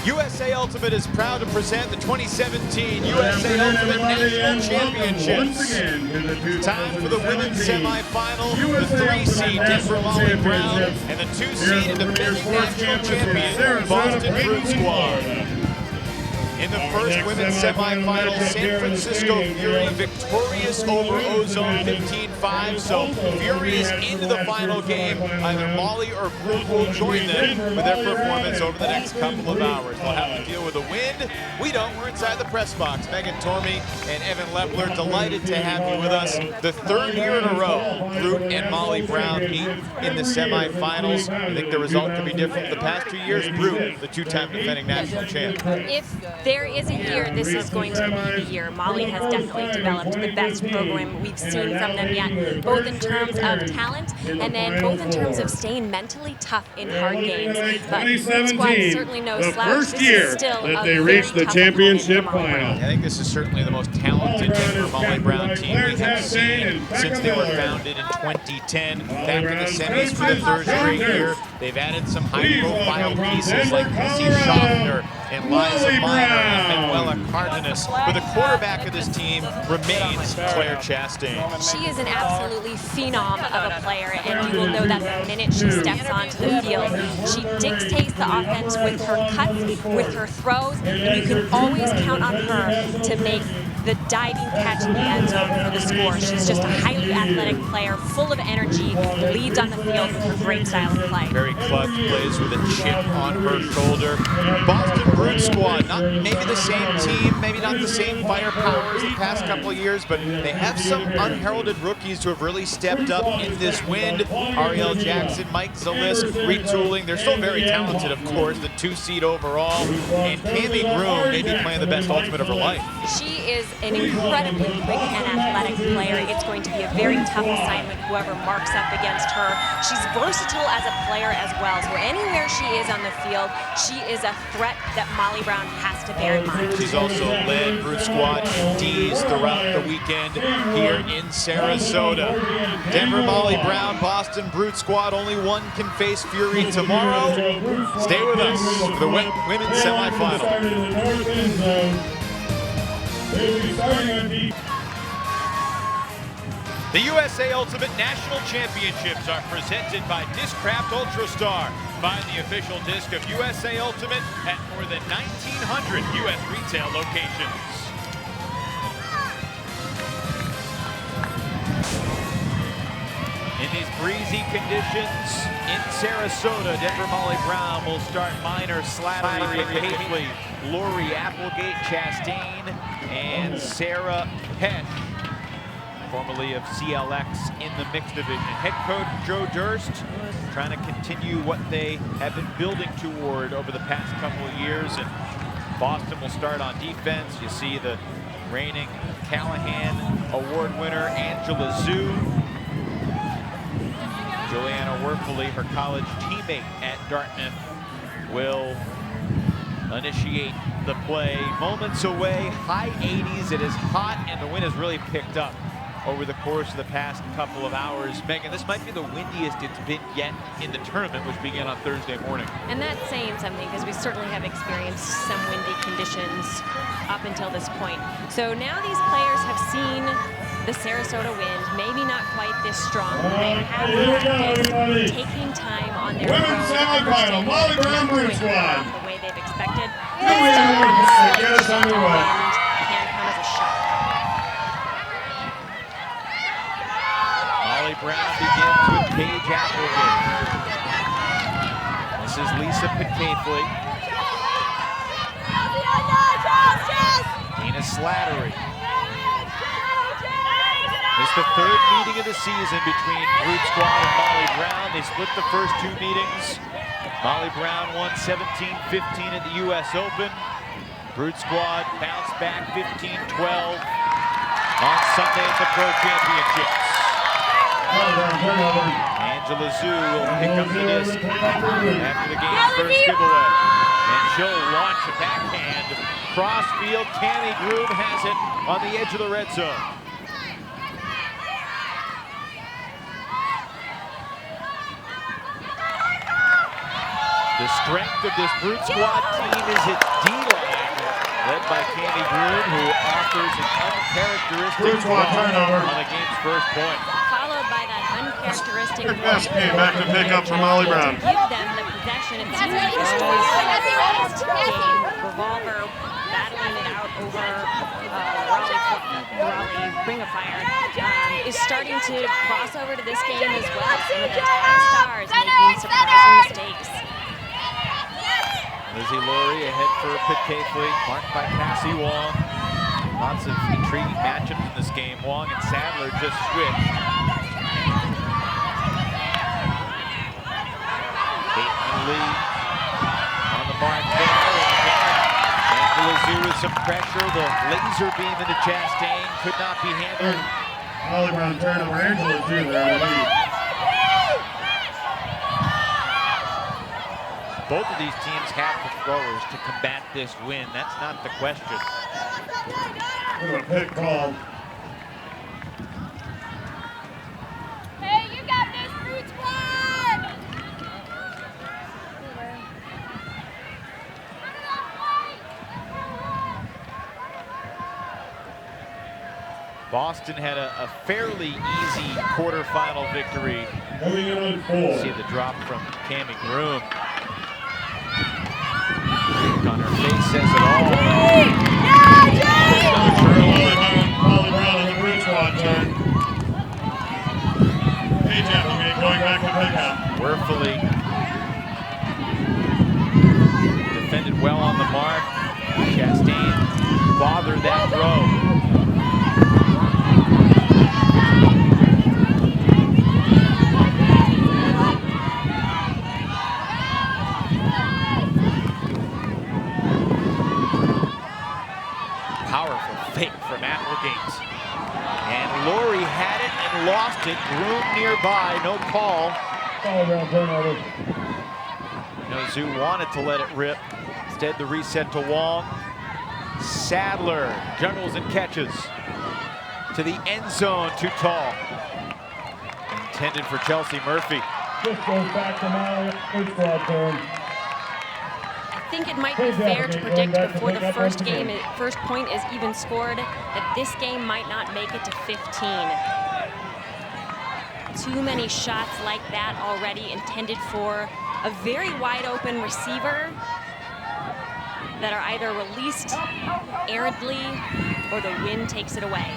USA Ultimate is proud to present the 2017 USA Ultimate National Championships. It's time for the women's semifinal, the 3-seed Denver Molly Brown and the 2-seed and defending national champion Boston Brute Squad. In the first women's semifinal, San Francisco Fury victorious over Ozone 15-5. So Fury is into the final game. Either Molly or Brute will join them with their performance over the next couple of hours. They'll have to deal with the wind. We don't. We're inside the press box. Megan Tormey and Evan Lepler, delighted to have you with us. The third year in a row, Brute and Molly Brown meet in the semifinals. I think the result could be different. The past 2 years, Brute, the two-time defending national champ. If there is a year, this is going to be the year. Molly has definitely developed the best program we've seen from them yet, both in terms of talent and then both in terms of staying mentally tough in hard games. But Brute Squad certainly no slouch. First year that they reached the championship final. I think this is certainly the most talented Denver Molly Brown team we have seen since they were founded in 2010. Back in the semis for the third straight year. They've added some high-profile pieces like Cassie Schaffner and Liza Minor and Manuela Cardenas. But the quarterback of this team remains Clare Chastain. She is an absolutely phenom of a player, and you will know that the minute she steps onto the field. She dictates the offense with her cuts, with her throws, and you can always count on her to make the diving catch in the end zone for the score. She's just a highly athletic player, full of energy, leads on the field with her great style of play. Very clutch, plays with a chip on her shoulder. Boston Brute Squad, not maybe the same team, maybe not the same firepower as the past couple of years, but they have some unheralded rookies who have really stepped up in this wind. Ariel Jackson, Mike Zalisk, retooling. They're still very talented, of course, the 2-seed overall. And Cami Groom may be playing the best ultimate of her life. She is an incredibly quick and athletic player. It's going to be a very tough assignment, whoever marks up against her. She's versatile as a player as well, so anywhere she is on the field, she is a threat that Molly Brown has to bear in mind. She's also led Brute Squad Ds throughout the weekend here in Sarasota. Denver Molly Brown, Boston Brute Squad, only one can face Fury tomorrow. Stay with us for the women's semifinal. The USA Ultimate National Championships are presented by Discraft Ultrastar. Find the official disc of USA Ultimate at more than 1,900 U.S. retail locations. In these breezy conditions in Sarasota, Denver Molly Brown will start Minor, Slattery, Paisley, Lori Applegate, Chastain, and Sarah Pesch, formerly of CLX in the mixed division. Head coach Joe Durst trying to continue what they have been building toward over the past couple of years. And Boston will start on defense. You see the reigning Callahan Award winner, Angela Zhu. Juliana Werfele, her college teammate at Dartmouth, will initiate the play. Moments away, high 80s. It is hot, and the wind has really picked up over the course of the past couple of hours. Megan, this might be the windiest it's been yet in the tournament, which began on Thursday morning. And that's saying something, because we certainly have experienced some windy conditions up until this point. So now these players have seen the Sarasota wind, maybe not quite this strong. They have practiced taking time on their Women's semifinal, Molly Brown Brute Squad. The way they've expected. Get us underway. Can come as a shock. Molly Brown begins with Paige Applegate. This is Lisa Pitcaithley. Dina Slattery. It's the third meeting of the season between Brute Squad and Molly Brown. They split the first two meetings. Molly Brown won 17-15 at the U.S. Open. Brute Squad bounced back 15-12 on Sunday at the Pro Championships. Angela Zhu will pick up the disc after the game's first giveaway. And she'll launch a backhand. Crossfield, Cami Groom has it on the edge of the red zone. The strength of this Brute Squad team is its D-line, led by Candy Groom, who offers an uncharacteristic turnover on the game's first point. Followed by that uncharacteristic Best came back to pick up from Molly Brown. Give them the possession. It seems like this was a game. Revolver battling it out over Raleigh Ring of Fire is starting to cross over to this game as well. Some of the top stars making surprising mistakes. Lizzie Laurie ahead for Pitt Caithley, marked by Cassie Wong. Lots of intriguing matchups in this game. Wong and Sadler just switched. Caitlin Lee on the mark there. Angela Zoo with some pressure. The laser beam into Chastain could not be handled. Molly Brown turnover. Angela Zoo there in the lead. Both of these teams have the throwers to combat this win. That's not the question. A pick call. Hey, you got this, Brute Squad! Boston had a fairly easy quarterfinal victory. Moving in on 4. See the drop from Cammie Groom. On her face says it all. Molly Brown on the Brute Squad turn. Page Applegate going back to pickup. Worthily defended well on the mark. Chastain bothered that throw. Fake from Applegate. And Laurie had it and lost it. Groom nearby, no call. No, Zoo wanted to let it rip. Instead, the reset to Wong. Sadler juggles and catches. To the end zone, too tall. Intended for Chelsea Murphy. This goes back to Molly. Brute Squad turn. I think it might be fair to predict before the first point is even scored that this game might not make it to 15. Too many shots like that already intended for a very wide open receiver that are either released errantly or the wind takes it away.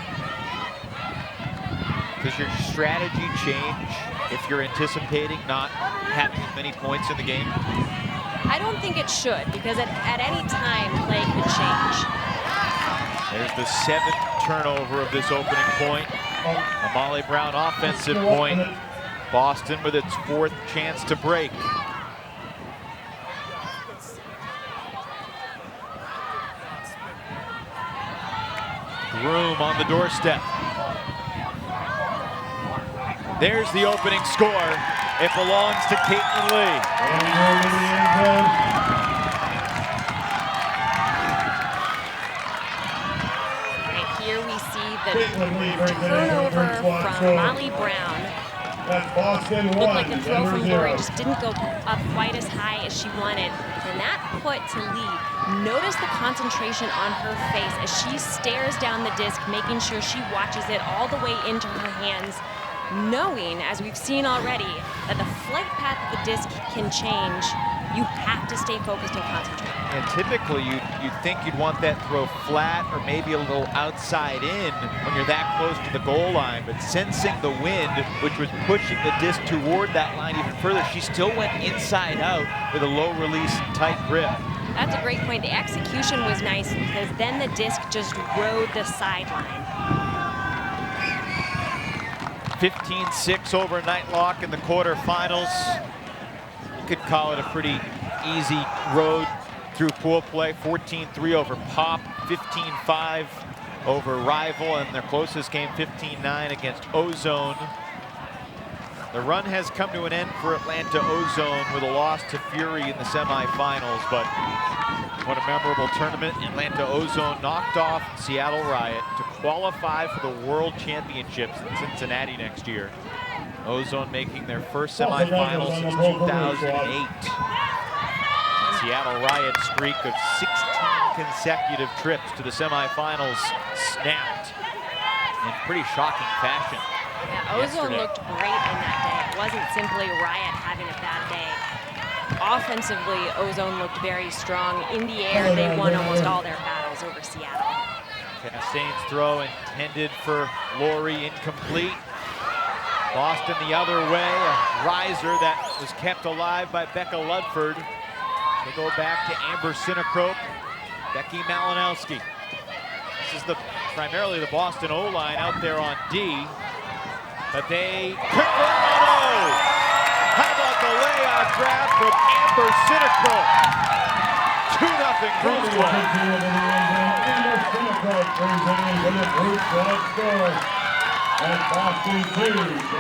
Does your strategy change if you're anticipating not having many points in the game? I don't think it should, because at any time, play could change. There's the 7th turnover of this opening point. A Molly Brown offensive point. Boston with its 4th chance to break. Groom on the doorstep. There's the opening score. It belongs to Caitlin Lee. Right here we see the turnover from Molly Brown. Looked like the throw from Laurie just didn't go up quite as high as she wanted. And that put to Lee. Notice the concentration on her face as she stares down the disc, making sure she watches it all the way into her hands, knowing, as we've seen already, that the flight path of the disc can change. You have to stay focused and concentrate. And typically you'd think you'd want that throw flat or maybe a little outside in when you're that close to the goal line, but sensing the wind, which was pushing the disc toward that line even further, she still went inside out with a low release and tight grip. That's a great point. The execution was nice because then the disc just rode the sideline. 15-6 over Nightlock in the quarterfinals. You could call it a pretty easy road through pool play. 14-3 over Pop, 15-5 over Rival, and their closest game 15-9 against Ozone. The run has come to an end for Atlanta Ozone with a loss to Fury in the semifinals, but what a memorable tournament. Atlanta Ozone knocked off Seattle Riot to qualify for the World Championships in Cincinnati next year. Ozone making their first semifinal since 2008. Seattle Riot streak of 16 consecutive trips to the semifinals snapped in pretty shocking fashion. Yeah, Ozone looked great in that day. It wasn't simply Riot having a bad day. Offensively, Ozone looked very strong. In the air, they won almost all their battles over Seattle. Chastain's throw intended for Laurie, incomplete. Boston the other way, a riser that was kept alive by Becca Ludford. They go back to Amber Sinekrope, Becky Malinowski. This is primarily the Boston O-line out there on D, but they convert on O. How about the layoff grab from Amber Sinekrope? 2-0 Bruce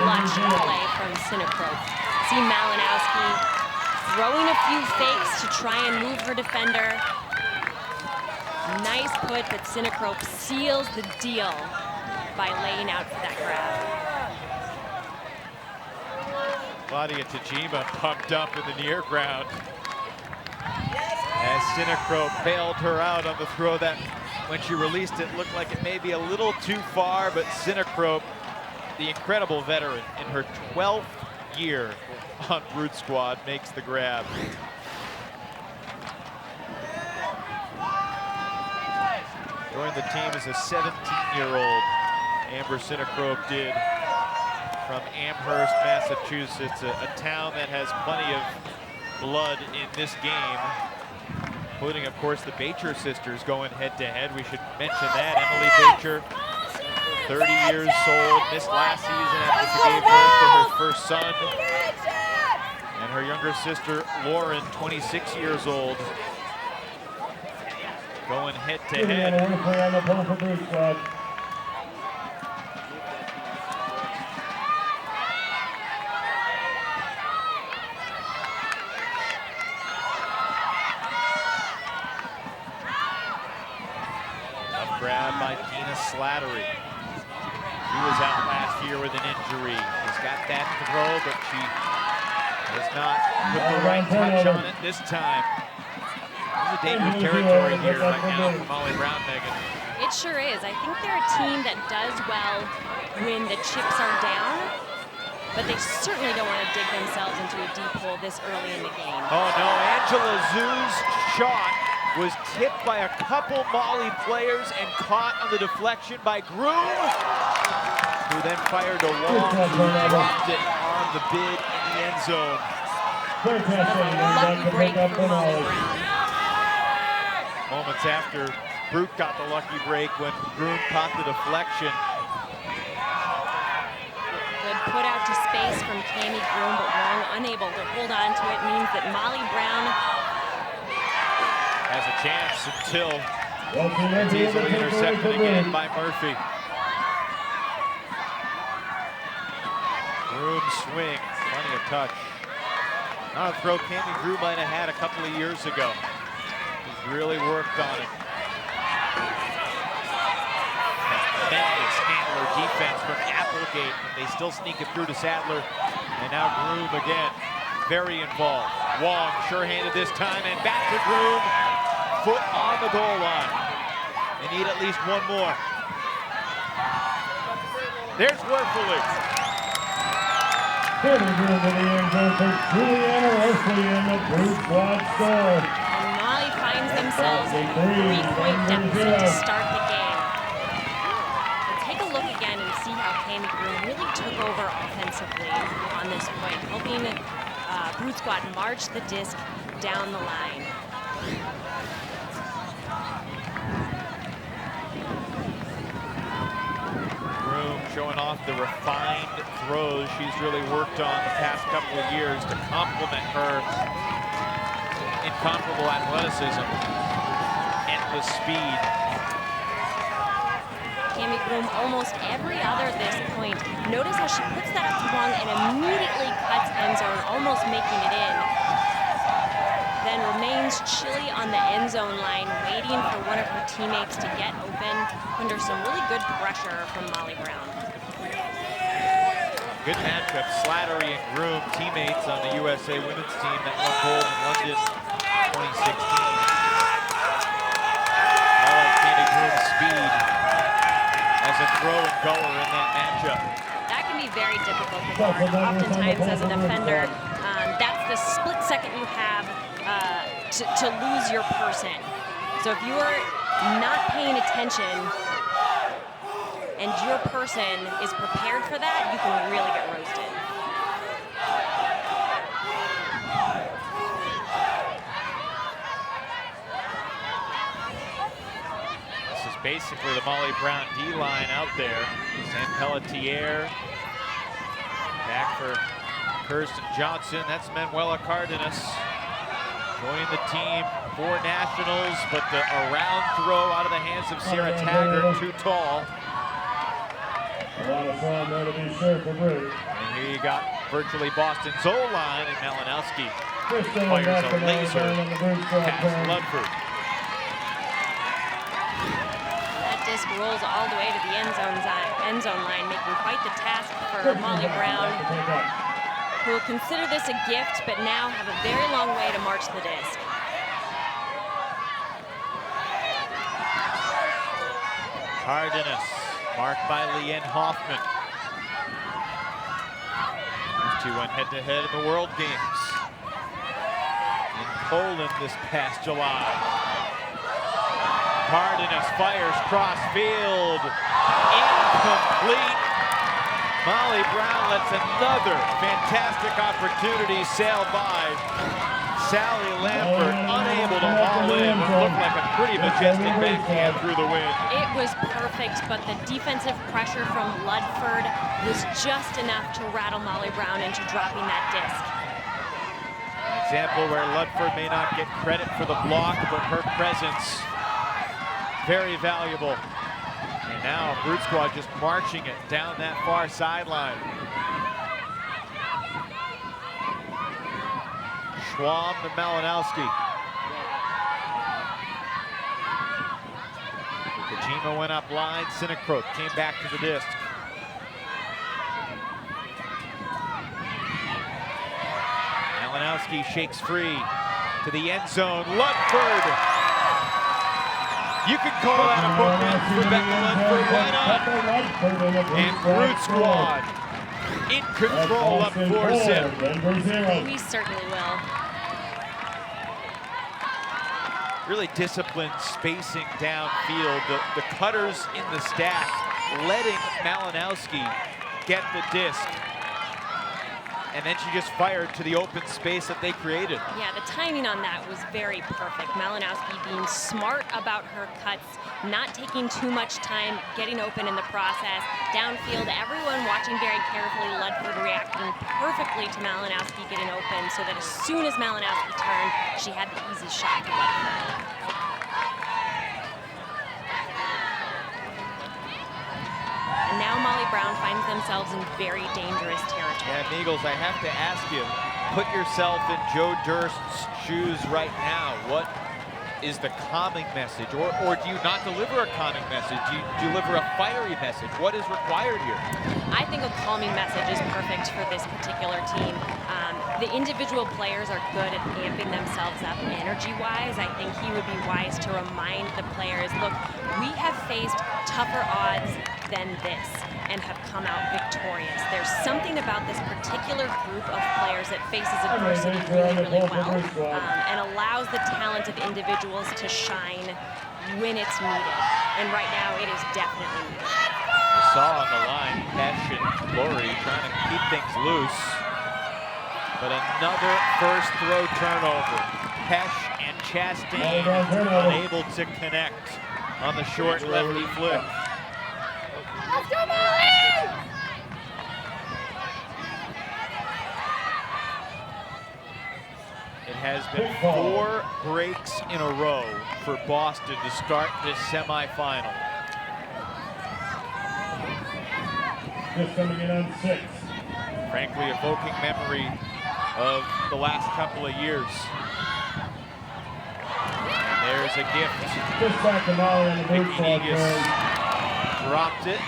Clutch play from Sinekrope. See Malinowski throwing a few fakes to try and move her defender. Nice put, but Sinekrope seals the deal by laying out for that grab. Claudia Tajima pumped up in the near ground as Sinekrope bailed her out on the throw that, when she released it, looked like it may be a little too far, but Sinekrope, the incredible veteran in her 12th year on Brute Squad, makes the grab. Joined the team as a 17-year-old. Amber Sinekrope did, from Amherst, Massachusetts, a town that has plenty of blood in this game, including, of course, the Bacher sisters going head-to-head. We should mention that. Emily Bacher, 30 years old, missed last season after she gave birth to her first son. And her younger sister, Lauren, 26 years old, going head-to-head. Grab by Tina Slattery. She was out last year with an injury. She's got that throw, but she does not put the right touch on it this time. There's a dangerous territory here right now for Molly Brown, Megan. It sure is. I think they're a team that does well when the chips are down, but they certainly don't want to dig themselves into a deep hole this early in the game. Oh no, Angela Zhu's shot was tipped by a couple Molly players and caught on the deflection by Groom, who then fired a long, dropped it on the bid in the end zone. Lucky break for Molly Brown. Moments after Brute got the lucky break when Groom caught the deflection. Good put out to space from Cami Groom, but Wong unable to hold on to it means that Molly Brown has a chance until it's easily intercepted again by Murphy. Groom swing, plenty of touch. Not a throw Cami Groom might have had a couple of years ago. He's really worked on it. Tremendous handler defense from Applegate, but they still sneak it through to Sadler. And now Groom again, very involved. Wong sure-handed this time, and back to Groom. Foot on the goal line. They need at least one more. There's Werfeli. And Molly finds themselves in a 3-point deficit to start the game. But take a look again and see how Cami Groom really took over offensively on this point, helping Brute Squad march the disc down the line. Showing off the refined throws she's really worked on the past couple of years to complement her incomparable athleticism, endless speed. Cami Groom almost every other this point. Notice how she puts that up to Wong and immediately cuts end zone, almost making it in. Then remains chilly on the end zone line, waiting for one of her teammates to get open under some really good pressure from Molly Brown. Good matchup, Slattery and Groom, teammates on the USA women's team that won gold in London 2016. Molly gained groom speed as a throw and goer in that matchup. That can be very difficult to guard. Oftentimes as a defender, that's the split second you have to lose your person. So if you're not paying attention and your person is prepared for that, you can really get roasted. This is basically the Molly Brown D-line out there. Sam Pelletier, back for Kirsten Johnson. That's Manuela Cardenas joining the team for nationals, but the around throw out of the hands of Sarah Taggart, too tall. And here you got virtually Boston's O-line, and Malinowski fires a laser past Ludford. That disc rolls all the way to the end zone line, making quite the task for Molly Brown, who will consider this a gift, but now have a very long way to march the disc. Cardenas, marked by Leanne Hoffman. These two went head-to-head in the World Games in Poland this past July. Cardenas fires cross field, incomplete. Molly Brown lets another fantastic opportunity sail by. Sally Lampert unable to haul in what looked like a pretty majestic backhand through the wind. It was perfect, but the defensive pressure from Ludford was just enough to rattle Molly Brown into dropping that disc. An example where Ludford may not get credit for the block, but her presence very valuable. And now Brute Squad just marching it down that far sideline. Schwab to Malinowski. Kojima went up line, Sinnecroke came back to the disc. Malinowski shakes free to the end zone. Ludford! You can call that a bookend for Becca Ludford, why not? And Brute Squad in control up 4-zip. We certainly will. Really disciplined spacing downfield. The cutters in the stack letting Malinowski get the disc. And then she just fired to the open space that they created. Yeah, the timing on that was very perfect. Malinowski being smart about her cuts, not taking too much time, getting open in the process. Downfield, everyone watching very carefully, Ludford reacting perfectly to Malinowski getting open, so that as soon as Malinowski turned, she had the easy shot to Ludford. And now Molly Brown finds themselves in very dangerous territory. Yeah, Eagles, I have to ask you, put yourself in Joe Durst's shoes right now. What is the calming message? Or do you not deliver a calming message? Do you deliver a fiery message? What is required here? I think a calming message is perfect for this particular team. The individual players are good at amping themselves up energy-wise. I think he would be wise to remind the players, look, we have faced tougher odds than this and have come out victorious. There's something about this particular group of players that faces adversity really, really well and allows the talent of individuals to shine when it's needed. And right now, it is definitely needed. You saw on the line, Pesh and Lori trying to keep things loose. But another first throw turnover. Pesh and Chastain unable to connect on the short lefty flick. Let's go, Molly! It has been 4 breaks in a row for Boston to start this semifinal. Just coming in on 6. Frankly, evoking memory of the last couple of years. And there's a gift. Just back to Molly on the Brute Squad. Dropped it.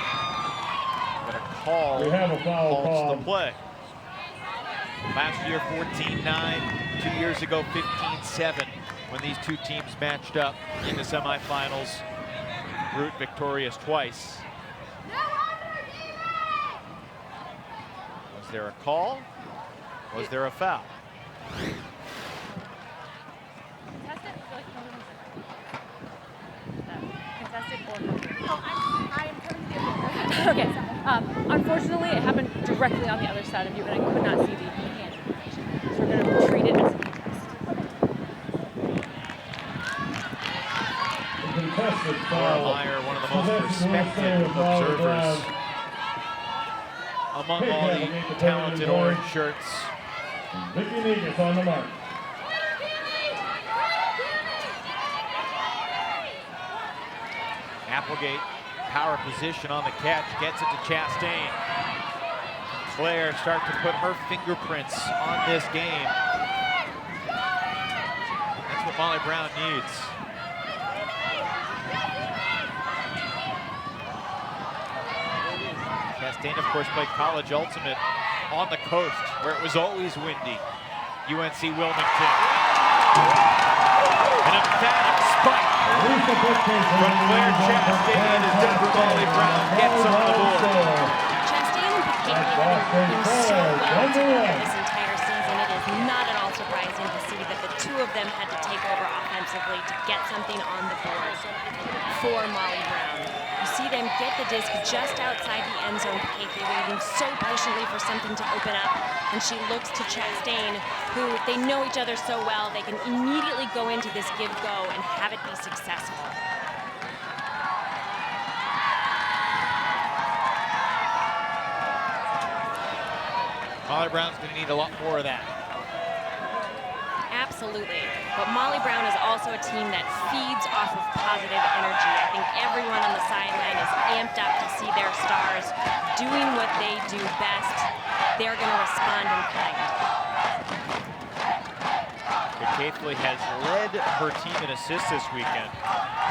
But a call We have a foul call. the play. Last year, 14-9. 2 years ago, 15-7. when these two teams matched up in the semifinals. Root victorious twice. Was there a call? Was there a foul? Okay. Unfortunately, it happened directly on the other side of you, and I could not see the hand information. So we're going to treat it as a contest. Laura Meyer, one of the most respected observers among all the talented orange shirts. Vicky Negus on the mark. Applegate, power position on the catch, gets it to Chastain. Clare start to put her fingerprints on this game. That's what Molly Brown needs. Chastain, of course, played college ultimate on the coast, where it was always windy. UNC Wilmington. An emphatic spike from Clare Chastain as Denver Molly Brown gets on the board. Chastain and Piquet have been so well together this entire season. It is not at all surprising to see that the two of them had to take over offensively to get something on the board for Molly Brown. You see them get the disc just outside the end zone. Piquet waiting so patiently for something to open up, and she looks to Chastain, who they know each other so well, they can immediately go into this give-go and have it be successful. Molly Brown's going to need a lot more of that. Absolutely. But Molly Brown is also a team that feeds off of positive energy. I think everyone on the sideline is amped up to see their stars doing what they do best. They're going to respond in kind. Piquet has led her team in assists this weekend,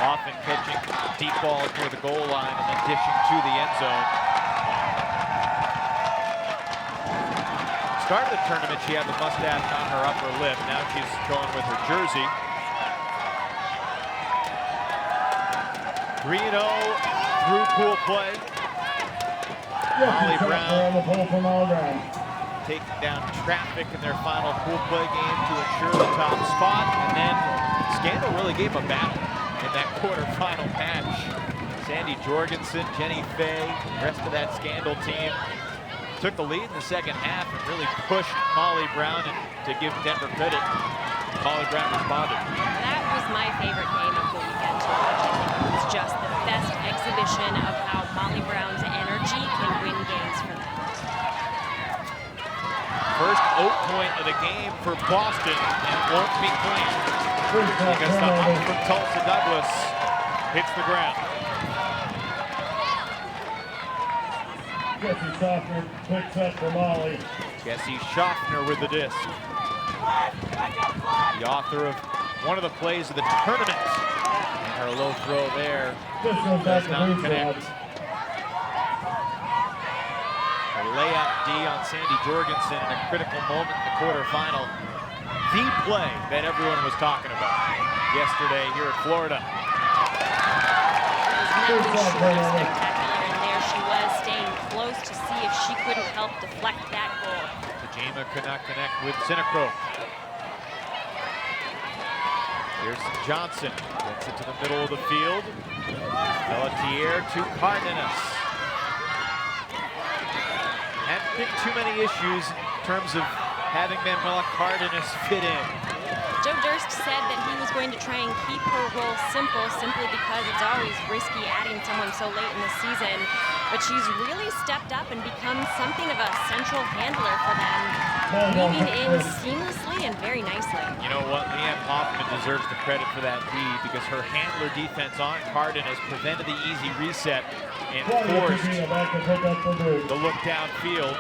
often catching deep balls near the goal line and then dishing to the end zone. Start of the tournament, she had the mustache on her upper lip. Now she's going with her jersey. 3-0 through pool play. Molly Brown taking down traffic in their final pool play game to ensure the top spot. And then Scandal really gave a battle in that quarterfinal match. Sandy Jorgensen, Jenny Fay, the rest of that Scandal team took the lead in the second half and really pushed Molly Brown. And to give Denver credit, Molly Brown responded. That was my favorite game of the weekend to watch. I think it was just the best exhibition of how Molly Brown's energy can win games for them. First oat point of the game for Boston, and it won't be clean because the hop from Tulsa Douglas hits the ground. Jesse Schaffner picks up for Molly. Jesse Schaffner with the disc. The author of one of the plays of the tournament. And her low throw there does not connect. A layup D on Sandy Jorgensen in a critical moment in the quarterfinal. The play that everyone was talking about yesterday here at Florida. It was nothing short of spectacular, and there she was, staying close to see if she couldn't help deflect that goal. Tajima could not connect with Sinacro. Here's Johnson, gets it to the middle of the field. Pelletier to Cardenas. Haven't been too many issues in terms of having Manuela Cardenas fit in. Joe Durst said that he was going to try and keep her role simple simply because it's always risky adding someone so late in the season. But she's really stepped up and become something of a central handler for them, weaving in seamlessly and very nicely. You know what? Leanne Hoffman deserves the credit for that D because her handler defense on Cardenas prevented the easy reset and forced the look downfield.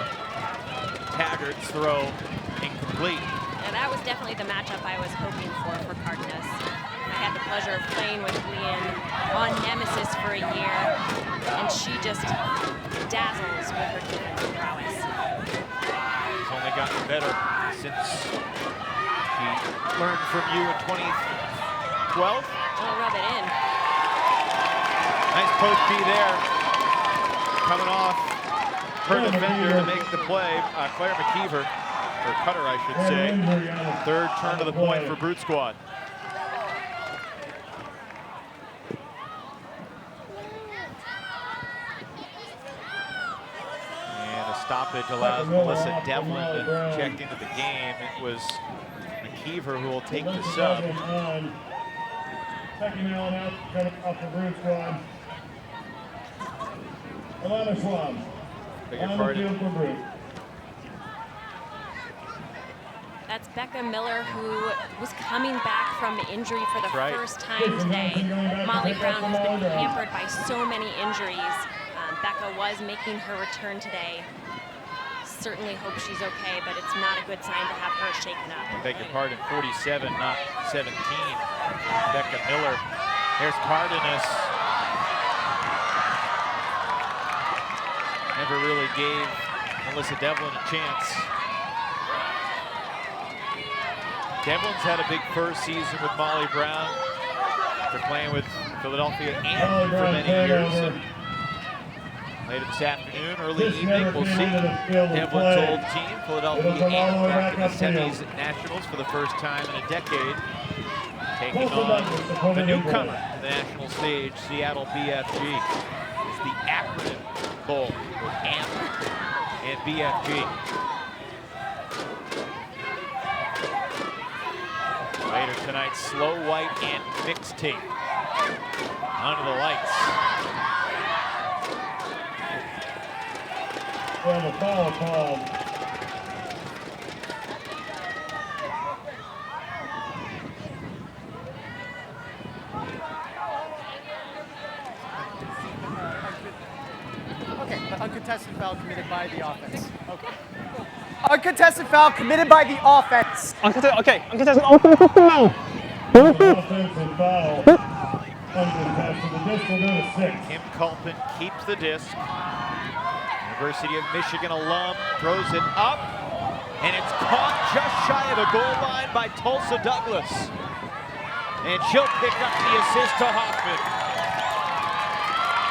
Taggart's throw incomplete. And that was definitely the matchup I was hoping for Cardenas. I had the pleasure of playing with Leanne on Nemesis for a year, and she just dazzles with her defensive prowess. It's only gotten better since she learned from you in 12th. I'll rub it in. Nice post B there. Coming off her defender to make the play. Clare McKeever, or Cutter, I should say. Third turn of the point for Brute Squad. And a stoppage allows Melissa Devlin to check into the game. It was McKeever who will take the sub. Second Allen out, coming off the Brute Squad. Alana Schwab. Beg your pardon. That's Becca Miller, who was coming back from injury for the first time today. Molly Brown has been hampered by so many injuries. Becca was making her return today. Certainly hope she's okay, but it's not a good sign to have her shaken up. I beg your pardon, 47, not 17. Becca Miller. Here's Cardenas. Never really gave Melissa Devlin a chance. Devlin's had a big first season with Molly Brown. They're playing with Philadelphia and for many years. And later this afternoon, early evening, we'll see Devlin's old team, Philadelphia and back in the semis at Nationals for the first time in a decade. Taking on the newcomer to the national stage, Seattle BFG. It's the acronym Bowl with AMP and BFG. Later tonight, Slow White and Mixtape under the lights. And the foul called. Uncontested foul committed by the offense. Okay. Uncontested foul committed by the offense. Uncontested foul. Offensive foul. Uncontested. The disc will go to 6. Kim Culpin keeps the disc. University of Michigan alum throws it up, and it's caught just shy of the goal line by Tulsa Douglas. And she'll pick up the assist to Hoffman.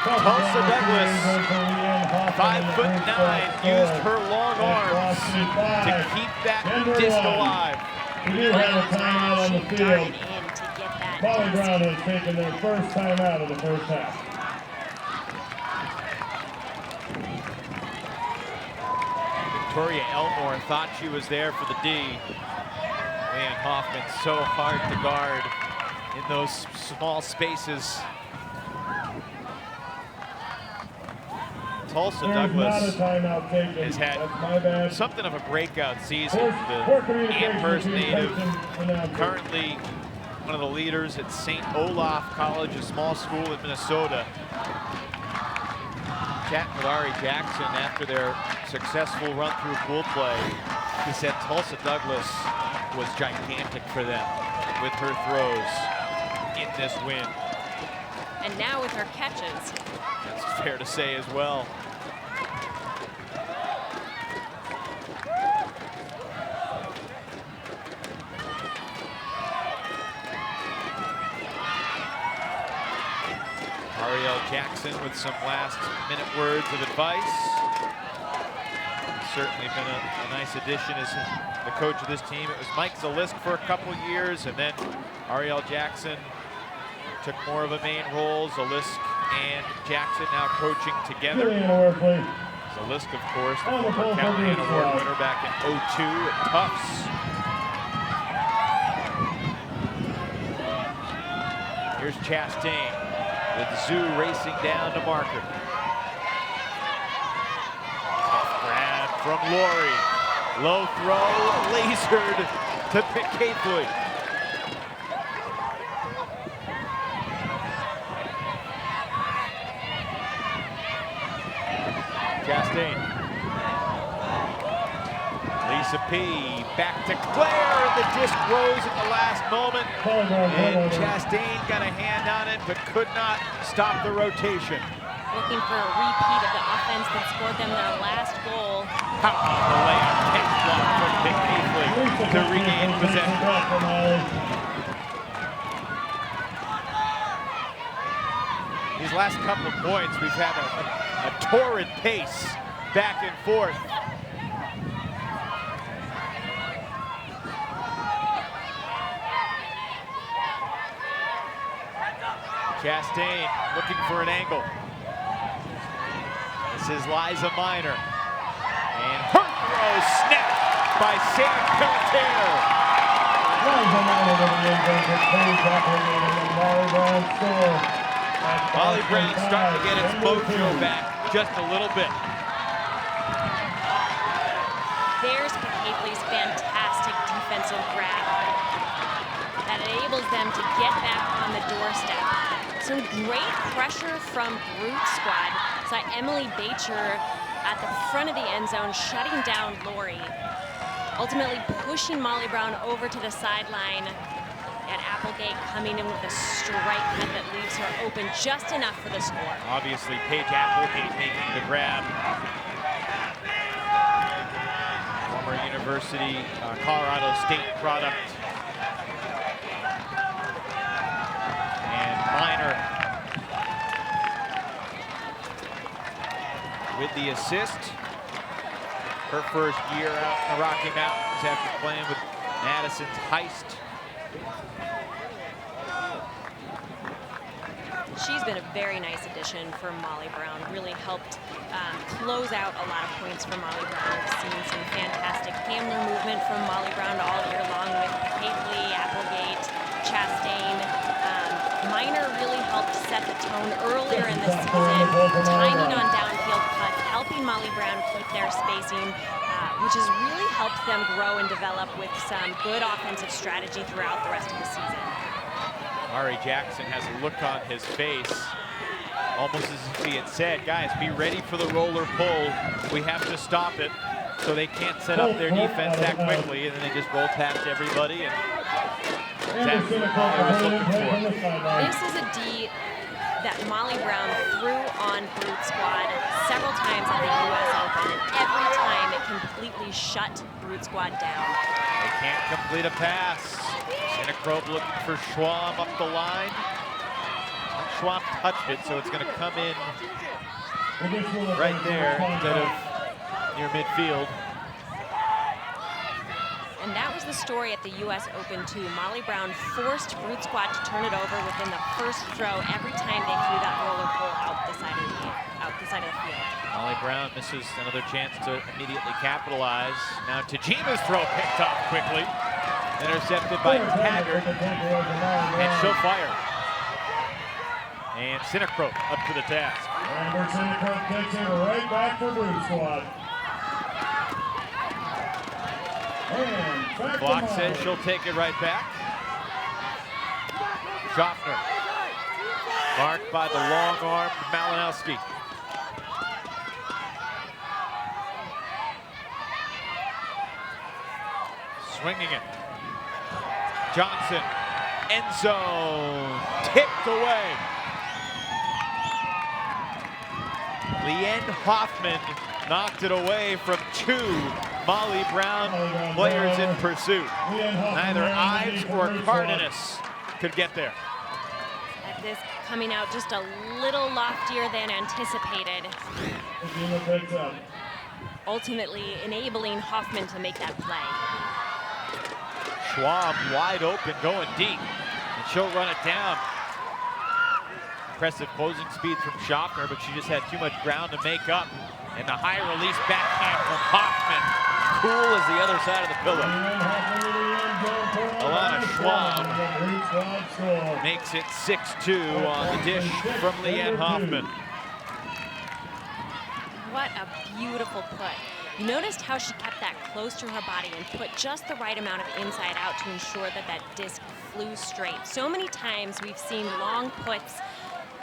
Tulsa Douglas, 5'9", used her long arms to keep that disc alive. We do have a timeout on the field. Molly Brown has taken their first timeout of the first half. Victoria Elmore thought she was there for the D. Man, Hoffman so hard to guard in those small spaces. Tulsa Douglas has had something of a breakout season. The Amherst native, currently one of the leaders at St. Olaf College, a small school in Minnesota. Chatting with Ari Jackson after their successful run through pool play. He said Tulsa Douglas was gigantic for them with her throws in this win. And now with her catches. That's fair to say as well. Ariel Jackson with some last-minute words of advice. Certainly been a nice addition as the coach of this team. It was Mike Zalisk for a couple years, and then Ariel Jackson took more of a main role. Zalisk and Jackson now coaching together. Zalisk, of course, the former Callahan Award winner back in '02 at Tufts. Here's Chastain with Zoo racing down to marker. Tough grab from Laurie. Low throw, lasered to Pick Capely. Chastain. Lisa P. back to Clare. The disc rose at the last moment. And Chastain got a hand on it, but could not stop the rotation. Looking for a repeat of the offense that scored them their last goal. How about the layup? Pick block from Pick Capely to regain possession. these last couple of points, we've had a torrid pace back and forth. Chastain looking for an angle. This is Liza Minor. And her throw snapped by Sam Pelletier. Liza Minor to the end zone for Clare Chastain, and Molly Brown score. Molly Brown starting to get its mojo back just a little bit. There's Cahapley's fantastic defensive grab that enables them to get back on the doorstep. Some great pressure from Brute Squad. Saw Emily Bacher at the front of the end zone, shutting down Lori. Ultimately pushing Molly Brown over to the sideline. And Applegate coming in with a strike cut that leaves her open just enough for the score. Obviously, Paige Applegate making the grab. Former University, Colorado State product. And Minor with the assist. Her first year out in the Rocky Mountains after playing with Madison's Heist. She's been a very nice addition for Molly Brown. Really helped close out a lot of points for Molly Brown. We've seen some fantastic handler movement from Molly Brown all year long with Cahapley, Applegate, Chastain. Minor really helped set the tone earlier in the season, timing on downfield cuts, helping Molly Brown keep their spacing, which has really helped them grow and develop with some good offensive strategy throughout the rest of the season. Ari Jackson has a look on his face, almost as if he had said, guys, be ready for the roller pull. We have to stop it, so they can't set up their defense that quickly, and then they just roll past everybody. And exactly what I was looking for. This is a D that Molly Brown threw on Brute Squad several times at the US Open, and every time it completely shut Brute Squad down. They can't complete a pass. Sinacrobe looking for Schwam up the line. Schwam touched it, so it's going to come in right there instead of near midfield. And that was the story at the US Open too. Molly Brown forced Brute Squad to turn it over within the first throw every time they threw that roller pull out the side of the field. Molly Brown misses another chance to immediately capitalize. Now Tajima's throw picked off quickly. Intercepted by Taggart, and she'll fire. And Sinacrobe up to the task. Amber Sinacrobe takes it right back for Brute Squad. Block says she'll take it right back. Schaffner, marked by the long arm Malinowski. Swinging it. Johnson, end zone, tipped away. Leanne Hoffman knocked it away from two Molly Brown players in pursuit. Neither Ives or Cardenas could get there. At this coming out just a little loftier than anticipated. Ultimately enabling Hoffman to make that play. Schwab wide open, going deep, and she'll run it down. Impressive closing speed from Schaffner, but she just had too much ground to make up. And the high release backhand from Hoffman, cool as the other side of the pillow. Alana Schwab makes it 6-2 on the dish from Leanne Hoffman. What a beautiful put. You noticed how she kept that close to her body and put just the right amount of inside out to ensure that that disc flew straight. So many times we've seen long puts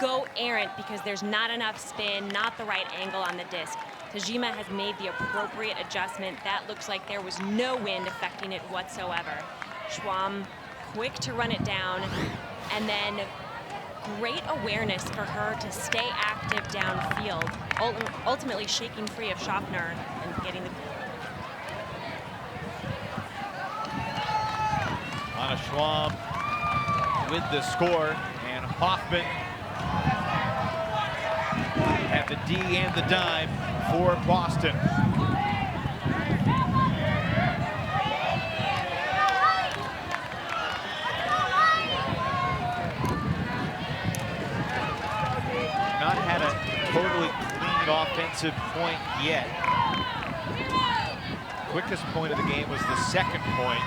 go errant because there's not enough spin, not the right angle on the disc. Tajima has made the appropriate adjustment. That looks like there was no wind affecting it whatsoever. Schwam quick to run it down, and then great awareness for her to stay active downfield, ultimately shaking free of Schaffner and getting the... Anna Schwab with the score, and Hoffman the D and the dime for Boston. Not had a totally clean offensive point yet. Quickest point of the game was the second point.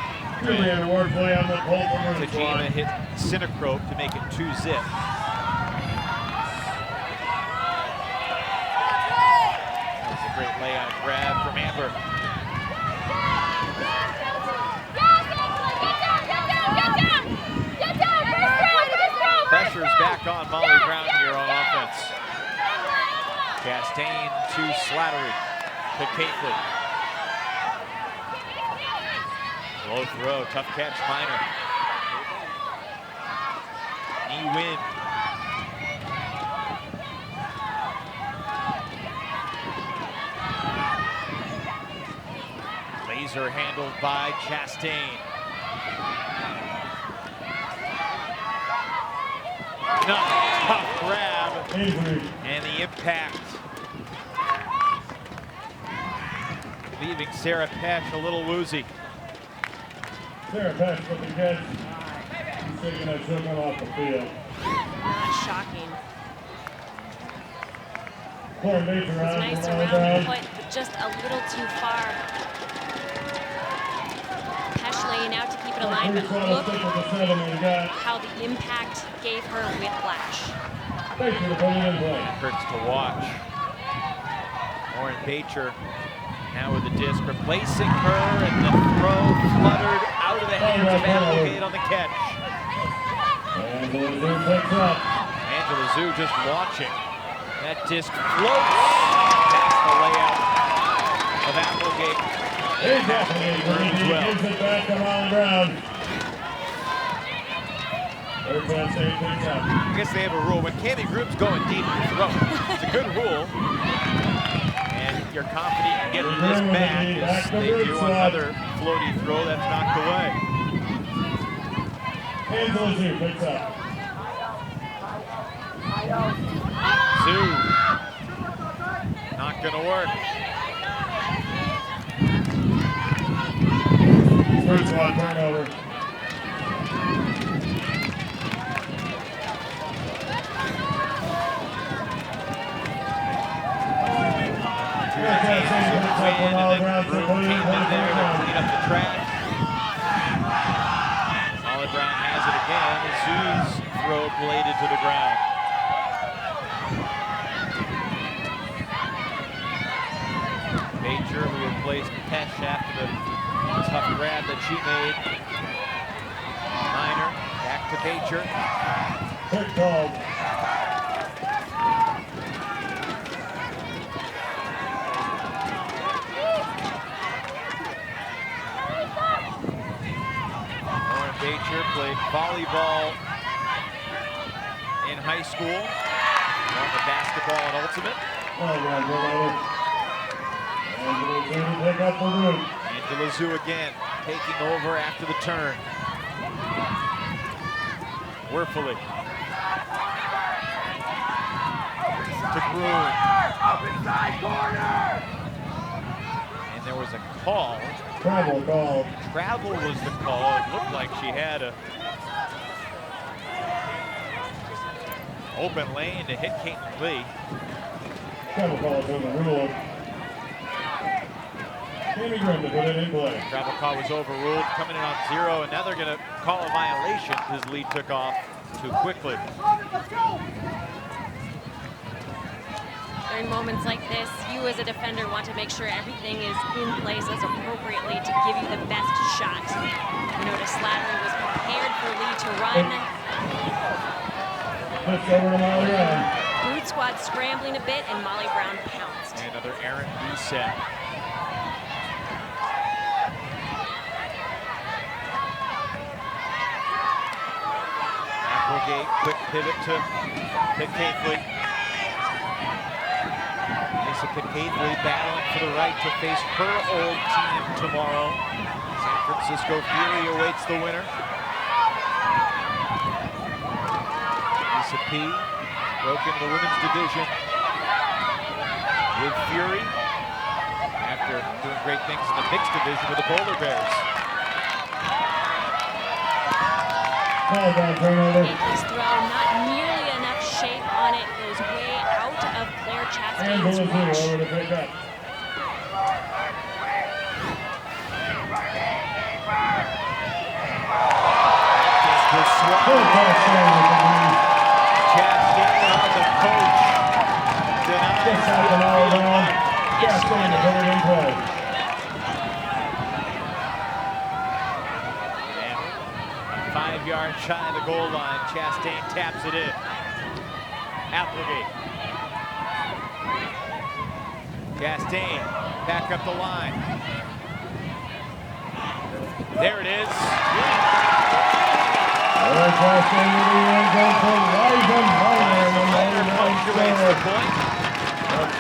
Tajima hit Synacrope to make it 2-zip. That was a great layout grab from Amber. Pressure's back on Molly Brown here on offense. Chastain to Slattery to Caitlin. Low throw, tough catch, Minor. Knee win. Laser handled by Chastain. Tough grab. And the impact. Leaving Sarah Pesh a little woozy. Sarah Pesh with the catch. She's taking that shotgun off the field. Not shocking. Clare It was nice around the foot, but just a little too far. Pesh laying out to keep it aligned, but look how the impact gave her whiplash. Hurts to watch. Lauren Bacher now with the disc, replacing her, and the throw fluttered out of the hands of Applegate on the catch. Angela Zhu just watching. That disc floats past the layout of Applegate. Applegate learns well. I guess they have a rule. When Cami Group's going deep, you throw. It's a good rule. And you're confident you can get this back as they do on another floaty throw that's knocked away. Zhu. Not going to work. First one, turnover. Molly Brown has it again. Zhu's throw bladed to the ground. Bacher, who replaced Pesh after the tough grab that she made. Minor back to Bacher. Quick call. Bacher played volleyball in high school, along with basketball and ultimate. Angela Zhu again, taking over after the turn. Werfeli. To Groom. And there was a call. Travel call. Travel was the call. It looked like she had a open lane to hit Caitlin Lee. Travel call is overruled. Amy Grimm to put it in play. Travel call was overruled, coming in on 0, and now they're going to call a violation because Lee took off too quickly. During moments like this, you as a defender want to make sure everything is in place as appropriately to give you the best shot. You notice Slattery was prepared for Lee to run. Brute squad scrambling a bit, and Molly Brown pounced. And another errant reset. Applegate, quick pivot to Pitcaidley. Lisa Pitcaidley battling for the right to face her old team tomorrow. San Francisco Fury awaits the winner. Lisa P broke into the women's division great things in the mixed division with the Polar Bears. His throw, not nearly enough shape on it, goes way out of Clare Chastain's reach. Chastain on the coach. Denies the field line. Yes, she wanted it. 5 yards shy of the goal line. Chastain taps it in. Appleby. Chastain back up the line. There it is. Punctuates the point.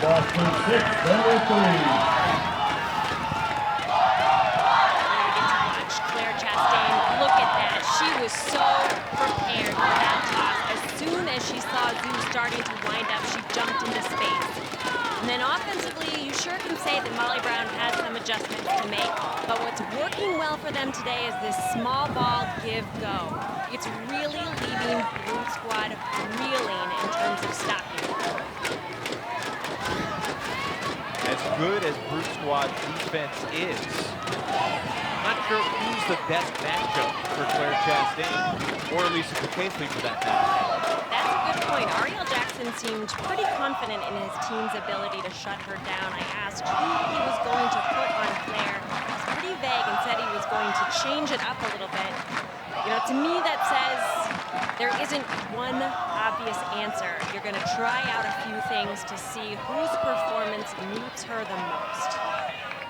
Boston 6, number 3. Clare Chastain, look at that. She was so prepared for that toss. As soon as she saw Zeus starting to wind up, she jumped into space. And then offensively, you sure can say that Molly Brown has some adjustments to make. But what's working well for them today is this small ball give-go. It's really leaving Brute Squad reeling in terms of stopping. As good as Brute Squad defense is, I'm not sure who's the best matchup for Clare Chastain, or Lisa Casey for that matter. That's a good point. Ariel Jackson seemed pretty confident in his team's ability to shut her down. I asked who he was going to put on Clare. He was pretty vague and said he was going to change it up a little bit. You know, to me that says there isn't one obvious answer. You're going to try out a few things to see whose performance moves her the most.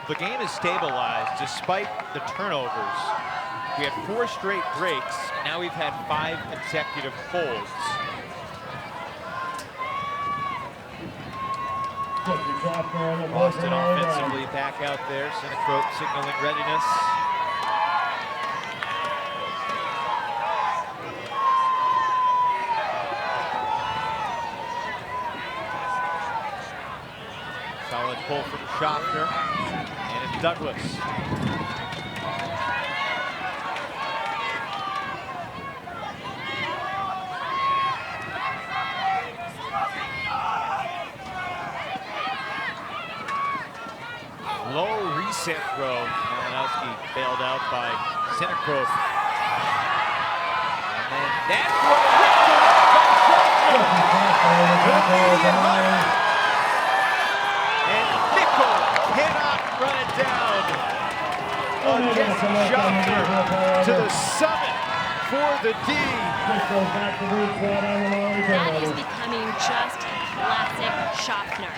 The game is stabilized despite the turnovers. We had 4 straight breaks. Now we've had 5 consecutive holds. Boston offensively back out there. Senecrote signaling readiness. Solid pull from Schaffner, and it's Douglas. Low reset throw. Malinowski bailed out by Senecrote. And then that throw. Cannot run it down. Jesse Schaffner to the summit for the D. That is becoming just classic Schaffner.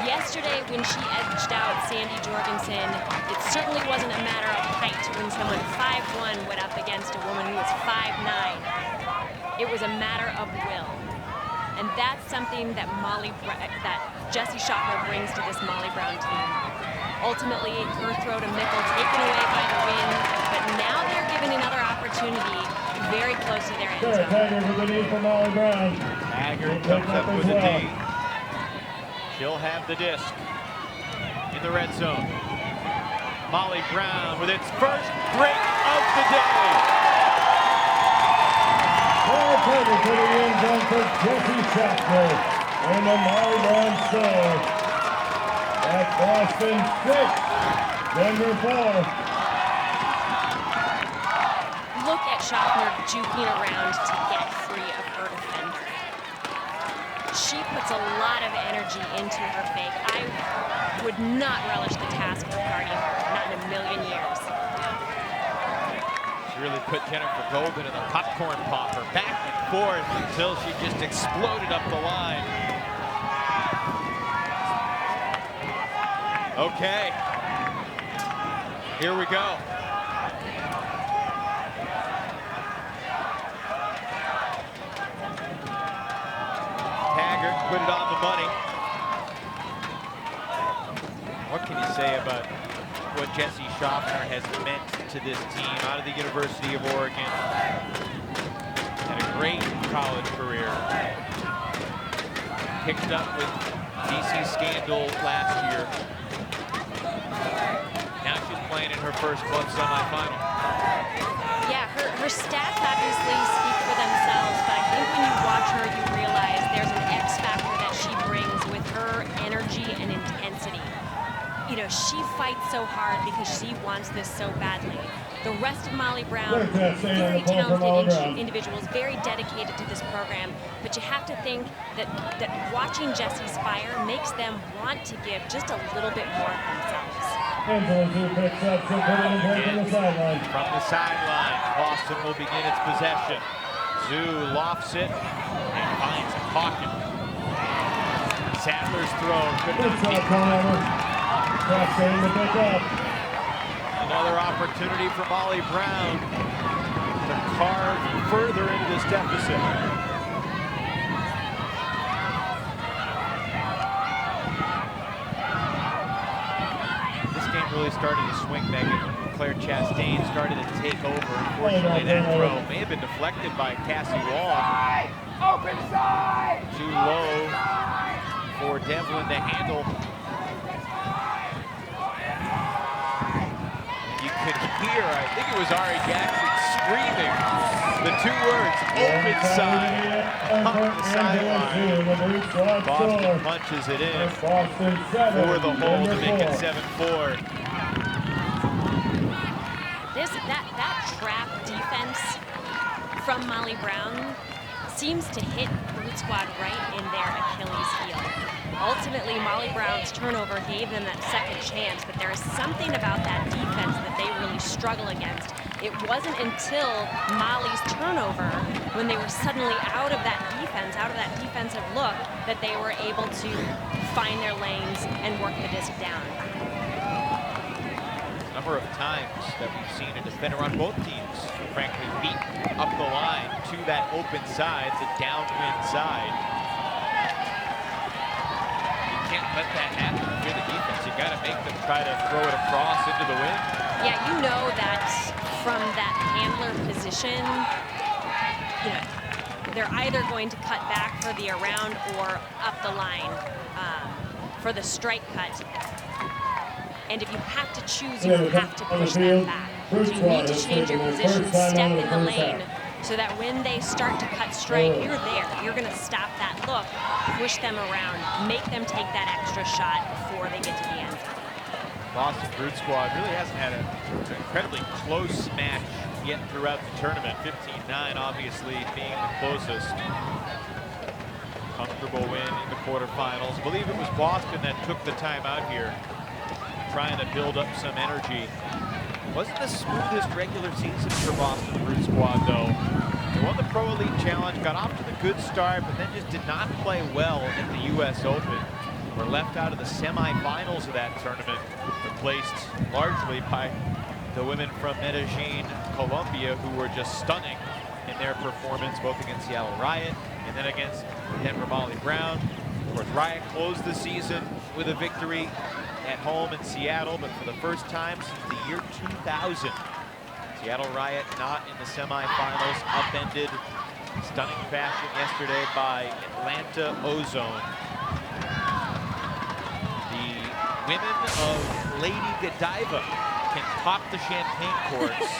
Yesterday, when she edged out Sandy Jorgensen, it certainly wasn't a matter of height when someone 5'1" went up against a woman who was 5'9". It was a matter of will. And that's something that Jessie Schaffner brings to this Molly Brown team. Ultimately, her throw to Mickle taken away by the wind, but now they're given another opportunity very close to their end zone. Haggard comes up with a D. She'll have the disc in the red zone. Molly Brown with its first break of the day. Tiger to the end zone for Jessie Schaffner and the Molly Brown show. At Boston 6, Denver 4. Look at Schaffner juking around to get free of her defender. She puts a lot of energy into her fake. I would not relish the task of guarding her, not in a million years. Really put Jennifer Golden in the popcorn popper, back and forth until she just exploded up the line. Okay, here we go. Taggart put it on the money. What can you say about what Jessie Schaffner has meant to this team out of the University of Oregon? Had a great college career. Picked up with DC scandal last year. Now she's playing in her first club semifinal. Yeah, her stats obviously speak for themselves, but I think when you watch her, you realize there's an X factor that she brings with her energy and intensity. You know, she fights so hard because she wants this so badly. The rest of Molly Brown, very talented individuals, very dedicated to this program, but you have to think that watching Jessie's fire makes them want to give just a little bit more of themselves. Picks up, she'll put it in play from the sideline. From the sideline, Boston will begin its possession. Zoo lofts it and finds Hawken. Sadler's throw could not keep going. Chastain to pick up. Another opportunity for Molly Brown to carve further into this deficit. This game really started to swing, Megan. Clare Chastain started to take over. Unfortunately, that throw may have been deflected by Cassie Wall. Open side! Too low for Devlin to handle. You could hear, I think it was Ari Jackson screaming the two words, open side, on the sideline. Boston punches it in for the hole to make it 7-4. That trap defense from Molly Brown seems to hit Brute Squad right in their Achilles heel. Ultimately, Molly Brown's turnover gave them that second chance, but there is something about that defense that they really struggle against. It wasn't until Molly's turnover, when they were suddenly out of that defense, out of that defensive look, that they were able to find their lanes and work the disc down. Number of times that we've seen a defender on both teams, frankly, beat up the line to that open side, the downwind side. Can't let that happen if you're the defense. You got to make them try to throw it across into the wind. Yeah, you know that from that handler position, you know, they're either going to cut back for the around or up the line for the strike cut. And if you have to choose, you have to push them back. So you need to change your position, step in the lane, so that when they start to cut strike, you're there. You're going to stop that look, push them around, make them take that extra shot before they get to the end. Boston Brute Squad really hasn't had an incredibly close match yet throughout the tournament. 15-9 obviously being the closest. Comfortable win in the quarterfinals. I believe it was Boston that took the time out here, trying to build up some energy. Wasn't the smoothest regular season for Boston Brute Squad, though. They won the Pro Elite Challenge, got off to the good start, but then just did not play well in the U.S. Open. Were left out of the semifinals of that tournament, replaced largely by the women from Medellin, Colombia, who were just stunning in their performance, both against Seattle Riot and then against Denver Molly Brown. Of course, Riot closed the season with a victory at home in Seattle, but for the first time since the year 2000, Seattle Riot not in the semifinals, upended stunning fashion yesterday by Atlanta Ozone. The women of Lady Godiva can top the champagne courts.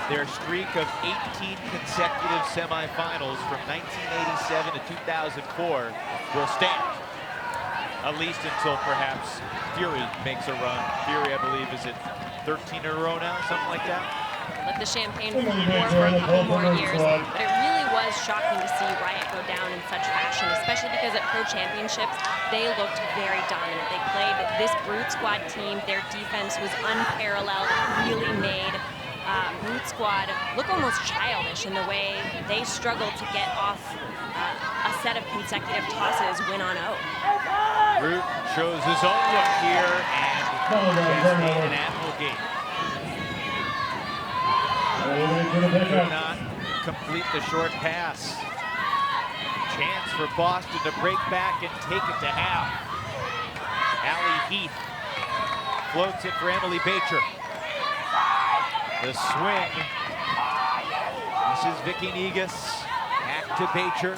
Their streak of 18 consecutive semifinals from 1987 to 2004 will stand. At least until perhaps Fury makes a run. Fury, I believe, is it 13 in a row now, something like that? Let the champagne pour for a couple more years. But it really was shocking to see Riot go down in such fashion, especially because at Pro Championships, they looked very dominant. They played this Brute Squad team. Their defense was unparalleled, really made Brute Squad look almost childish in the way they struggled to get off a set of consecutive tosses, win on 0. Brute shows his own look here, and Chastain and Applegate could not complete the short pass. Chance for Boston to break back and take it to half. Allie Heath floats it for Emily Bacher. The swing. This is Vicky Negus. Back to Bacher.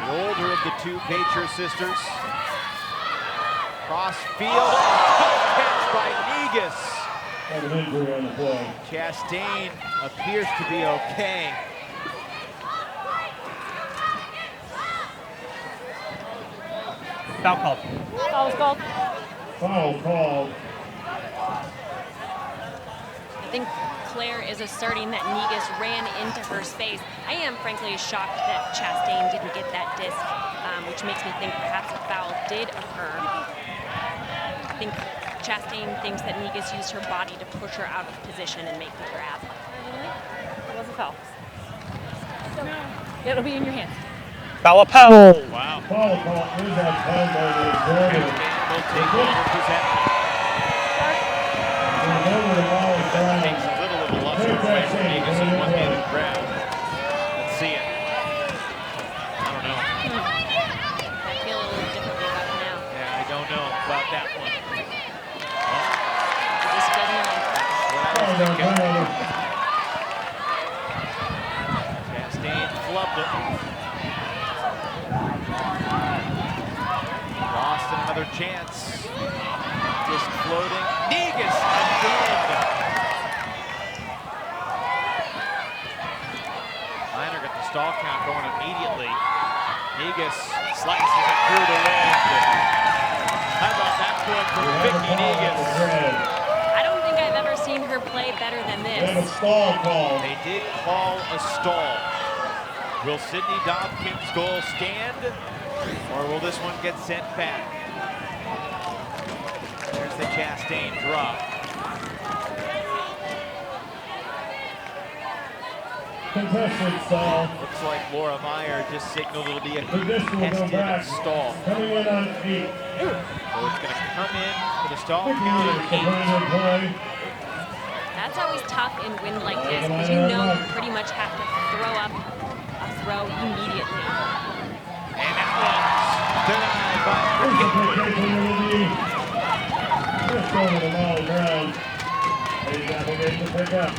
The older of the two Patriot sisters. Cross field, catch by Negus. Have an injury on the play. Chastain appears to be okay. Foul called. Foul was called. Foul called. I think Clare is asserting that Negus ran into her space. I am frankly shocked that Chastain didn't get that disc, which makes me think perhaps a foul did occur. I think Chastain thinks that Negus used her body to push her out of position and make the grab. It was a foul. It'll be in your hands. Foul appelled. Wow. Foul call is upheld by the observer. Will take over possession. Takes a little of the luster away from Negus in one-handed grab. Let's see it. I don't know. I feel a little differently about it now. Yeah, I don't know about that one. This doesn't like What I was thinking. Chastain flubbed it. Lost another chance. Disc floating. Negus again. Miner got the stall count going immediately. Negus slices it through the wind. How about that point from Vicky Negus? I don't think I've ever seen her play better than They have a this. stall call. They did call a stall. Will Sydney Dobkin's goal stand, or will this one get sent back? There's the Chastain drop. Contested stall. Looks like Laura Meyer just signaled it'll be a The disc will go contested back. stall. Coming in on 8. So it's going to come in for the stall Vicky count Negus, of the 8. final play. That's always tough in wind like this because you know you pretty much have to throw up a throw immediately. And that one's denied by Here's the Ricky. pick will be just over the Molly Brown. Ladies Applegate to pick up.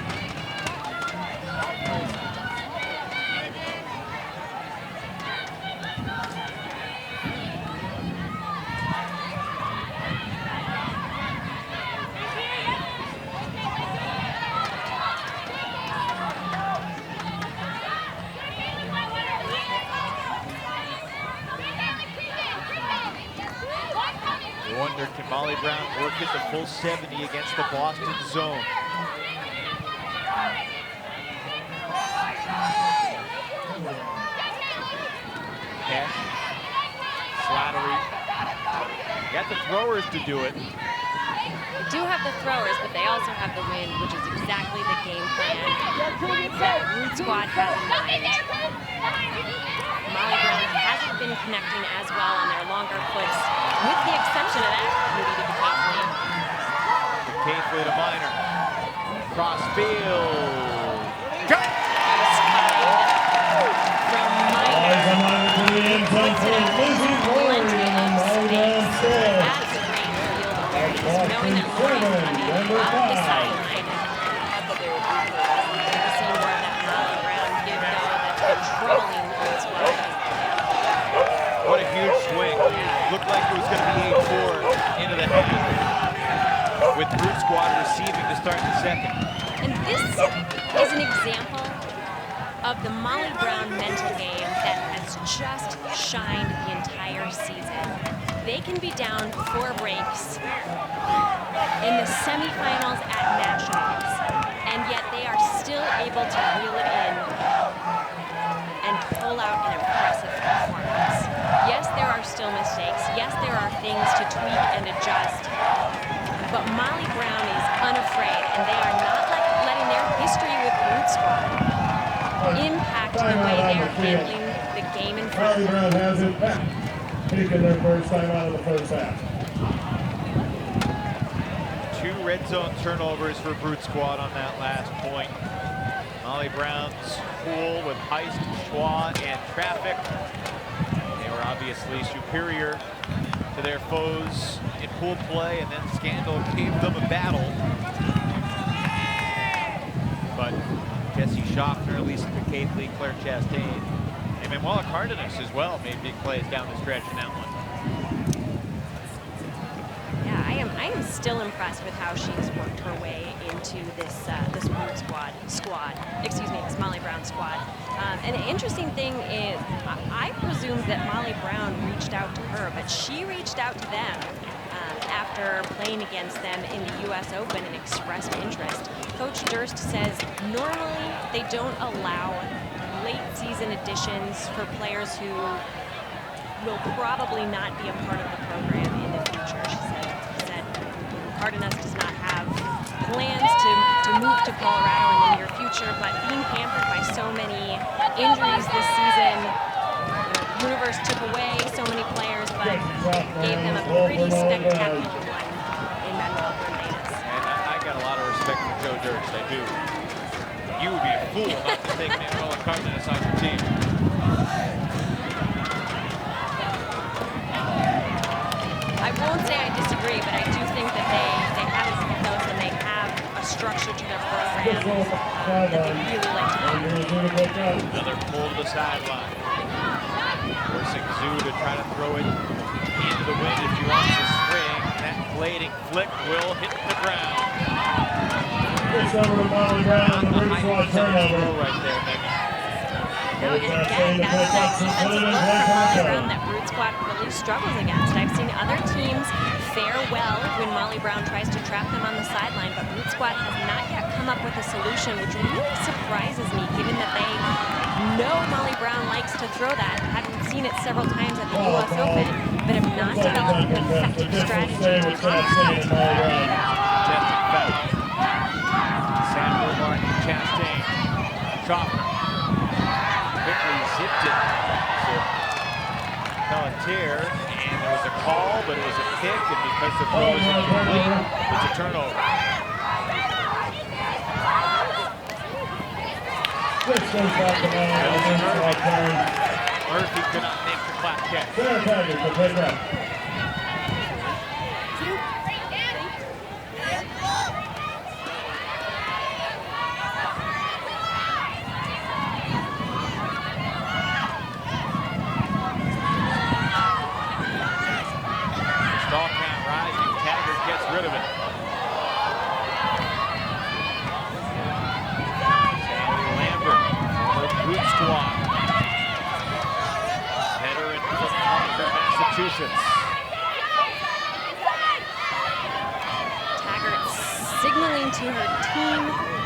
I wonder, can Molly Brown work at the full 70 against the Boston zone? Pesh, Slattery. Got the throwers to do it. They do have the throwers, but they also have the wind, which is exactly the game plan that Root Squad has in mind. Molly Brown hasn't been connecting as well on their longer flips, with the exception of that beauty to Caithley. Caithley to Miner. Cross field. Got it! From Eyes Miner. on Miner to the end zone for Lizzie Glory and the Molly Brown score. That's a great field awareness, knowing that Lori's coming up the sideline. I thought they were We've seen more of that Molly Brown give though that's been troubling Root Squad. What a huge swing. Looked like it was going to be 8-4 into the half. With Root Squad receiving to start the second. And this is an example of the Molly Brown mental game that has just shined the entire season. They can be down 4 breaks in the semifinals at Nationals, and yet they are still able to reel it in and pull out an impressive performance. Yes, there are still mistakes. Yes, there are things to tweak and adjust. But Molly Brown is unafraid, and they are not letting their history with Root Squad impact the way they are handling the game in front Molly of them. Brown has it back. Taking their first time out of the first half. 2 red zone turnovers for Brute Squad on that last point. Molly Brown's pool with Heist, Schwa, and Traffic. They were obviously superior to their foes in pool play, and then Scandal gave them a battle. But Jesse Schaffner, Lisa McCaithley, Clare Chastain, they Manuela Cardenas as well made big plays down the stretch in that one. Yeah, I am still impressed with how she's worked her way into this this Root squad. Excuse me, this Molly Brown squad. And the interesting thing is, I presumed that Molly Brown reached out to her, but she reached out to them after playing against them in the U.S. Open and expressed interest. Coach Durst says normally they don't allow late season additions for players who will probably not be a part of the program in the future. She said Cardenas does not have plans to move to Colorado in the near future, but being hampered by so many injuries this season, the universe took away so many players, but gave them a pretty spectacular one in Manuel Cardenas. And I got a lot of respect for Joe Durst, I do. You would be a fool not to take Manuela Cardenas on your team. I won't say I disagree, but I do think that they have a ethos and they have a structure to their program that they really like to follow. Another pull to the sideline. Forcing Zoo to try to throw it into the wind if she wants to swing. That blading flick will hit the ground. It's over to Molly Brown, the Root squad turnover. Right there, Megan. No, and again, that's that defensive look for Molly Brown that Root squad really struggles against. I've seen other teams fare well when Molly Brown tries to trap them on the sideline, but Root squad has not yet come up with a solution, which really surprises me, given that they know Molly Brown likes to throw that, having seen it several times at the U.S. Open, but have not developed an effective strategy to combat it. Contested foul. Sandra Martin Chastain. Chopper. Quickly zipped it to Pelletier, and there was a call, but it was a pick, and because the throw was incomplete, it's a turnover. Murphy could not make the flat catch. Stall count rising, Taggart gets rid of it. Sally Lambert, the Root squad. Veteran from Concord, Massachusetts. Taggart signaling to her team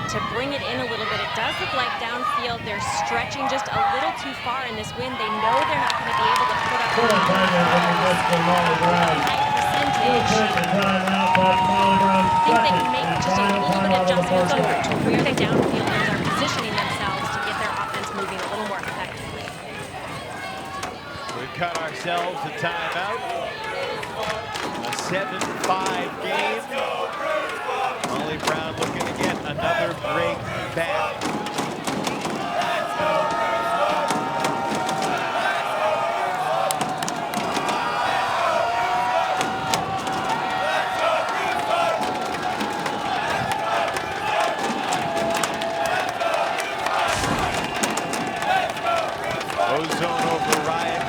to bring it in a little bit. It does look like downfield they're stretching just a little too far in this wind. They know they're not going to be able to put up a high percentage. I think they can make just a little bit of adjustments to where the downfielders are positioning themselves to get their offense moving a little more effectively. We've got ourselves a timeout. A 7-5 game. Molly Brown looking to get another break back. Ozone over Riot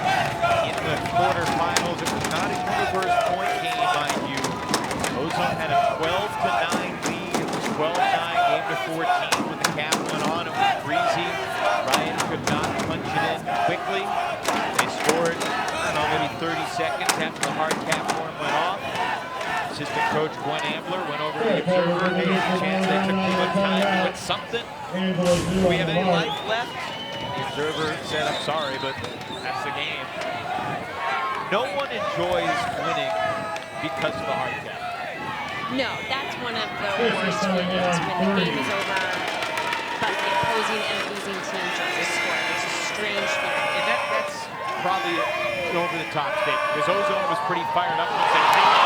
in the quarterfinals. It was not a universe point game, mind you. Ozone had a 12-9 lead. It was 12-9, game to 14 when the cap went on. It was breezy. Riot could not punch it in quickly. They scored, I don't know, maybe 30 seconds after the hard cap form went off. Assistant coach Gwen Ambler went over to the Observer. Gave a chance. They took a little time to win something. Do we have any life left? The Observer said, I'm sorry, but that's the game. No one enjoys winning because of the hard cap. No, that's one of the worst feelings when the game is over, but the opposing and losing team just score. It's a strange feeling. And that's probably an over-the-top statement, because Ozone was pretty fired up and said, hang on,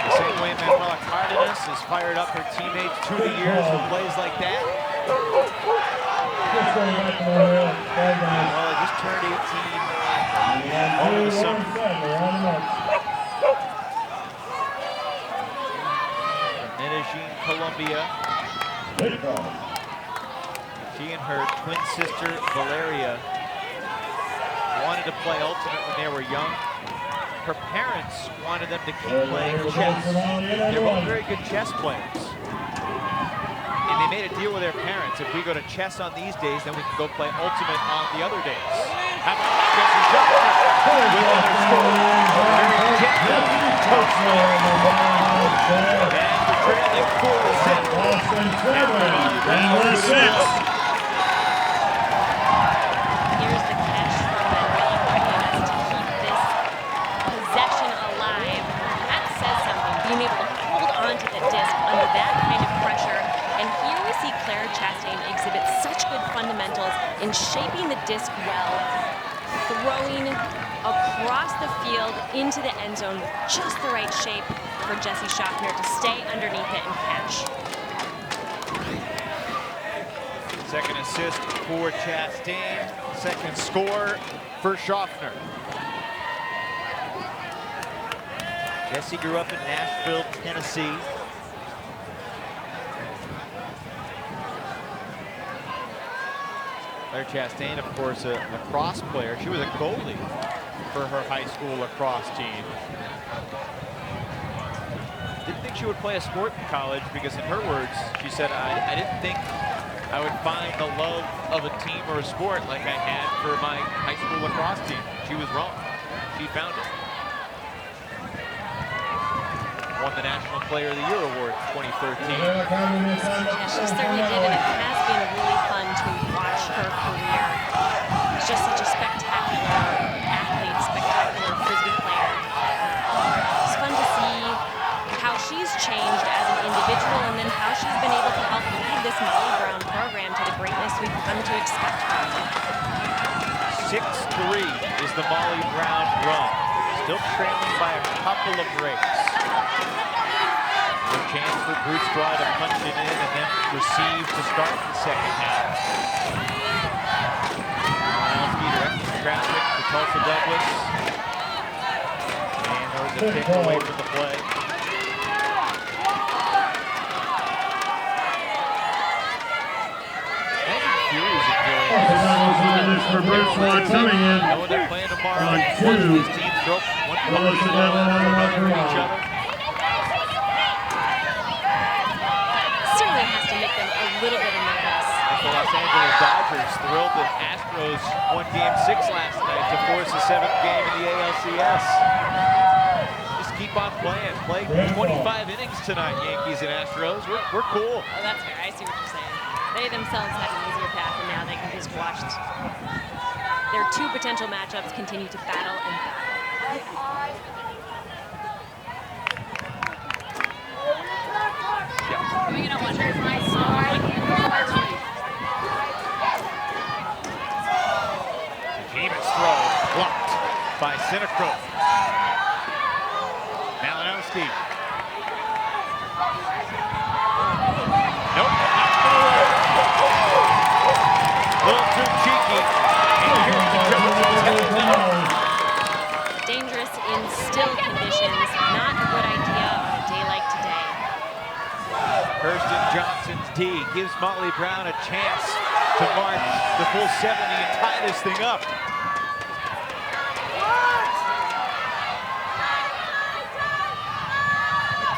the same way Manuela Cardenas has fired up her teammates through the years with plays like that. Well, I just turned 18 over the summer. From Medellin, Colombia. She and her twin sister, Valeria, wanted to play ultimate when they were young. Her parents wanted them to keep playing chess. They're both very good chess players. And they made a deal with their parents. If we go to chess on these days, then we can go play ultimate on the other days. How about Jesse Schaffner with another score? Very gentle toast. And we're trailing 4-6. Here's the catch from Manuela Martinez to keep this possession alive. That says something, being able to hold on to the disc under that kind of pressure. And here we see Clare Chastain exhibit such good fundamentals in shaping the disc well, throwing across the field into the end zone with just the right shape for Jessie Schaffner to stay underneath it and catch. Second assist for Chastain. Second score for Schaffner. Jessie grew up in Nashville, Tennessee. Clare Chastain, of course, a lacrosse player. She was a goalie for her high school lacrosse team. Didn't think she would play a sport in college because, in her words, she said, I didn't think I would find the love of a team or a sport like I had for my high school lacrosse team. She was wrong. She found it. Won the National Player of the Year award in 2013. Yeah, she certainly did, and it has been really fun to watch her career. She's just such a spectacular athlete, spectacular Frisbee player. It's fun to see how she's changed as an individual and then how she's been able to help lead this Molly Brown program to the greatness we've come to expect from her. 6-3 is the Molly Brown run. Still trailing by a couple of breaks. A chance for Brute Squad to punch it in and then receive to start the second half. Malinowski directing traffic to Tulsa Douglas. And there was a pick away from the play. For Brute Squad coming in Knowing they're playing tomorrow, on once 2. these teams throw one punch from each other. Certainly has to make them a little bit nervous. The Los Angeles Dodgers thrilled that Astros won Game 6 last night to force a 7th game in the ALCS. Just keep on playing. Play 25 innings tonight, Yankees and Astros. We're cool. Oh, that's fair. I see what you're saying. They themselves had an easier path, and now they can just watch their two potential matchups continue to battle and battle. Demon's throw blocked by Sinacro. Malinowski. Nope, not gonna work. A little too cheeky. And here's the Dangerous in still conditions. Not a good idea on a day like today. Kirsten Johnson's D gives Molly Brown a chance to march the full 70 and tie this thing up.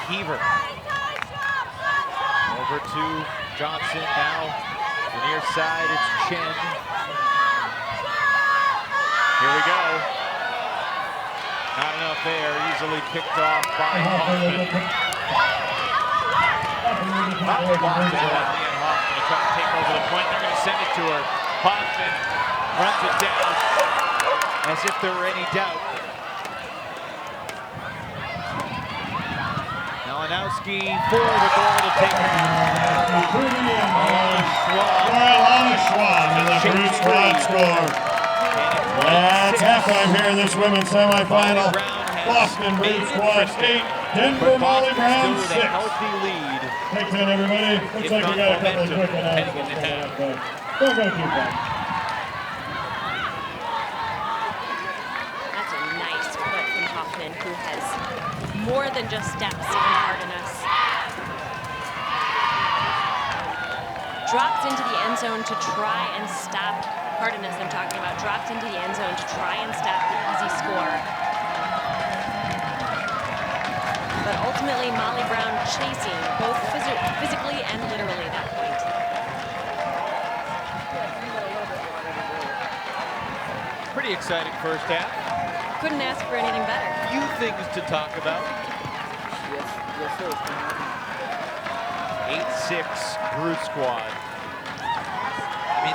Heaver. Over to Johnson now. The near side, it's Chen. Here we go. Not enough there, easily picked off by Hoffman. Leon Hoffman to try to take over the point. They're going to send it to her. Hoffman runs it down as if there were any doubt. Malinowski for the goal to take it. Alana Schwab and the Brute Squad score. That's halftime here in this women's semifinal. Boston Brute Squad 8, Denver Molly Brown 6. Healthy lead. Take 10, everybody. Looks like we got a couple of quick announcements. Don't go too fast. That's a nice put from Hoffman, who has more than just steps in hardiness. drops into the end zone to try and stop, Cardenas I'm talking about, drops into the end zone to try and stop the easy score. But ultimately, Molly Brown chasing, both physically and literally, that point. Pretty exciting first half. Couldn't ask for anything better. Few things to talk about. Yes, sir. 8-6 Brute Squad. I mean,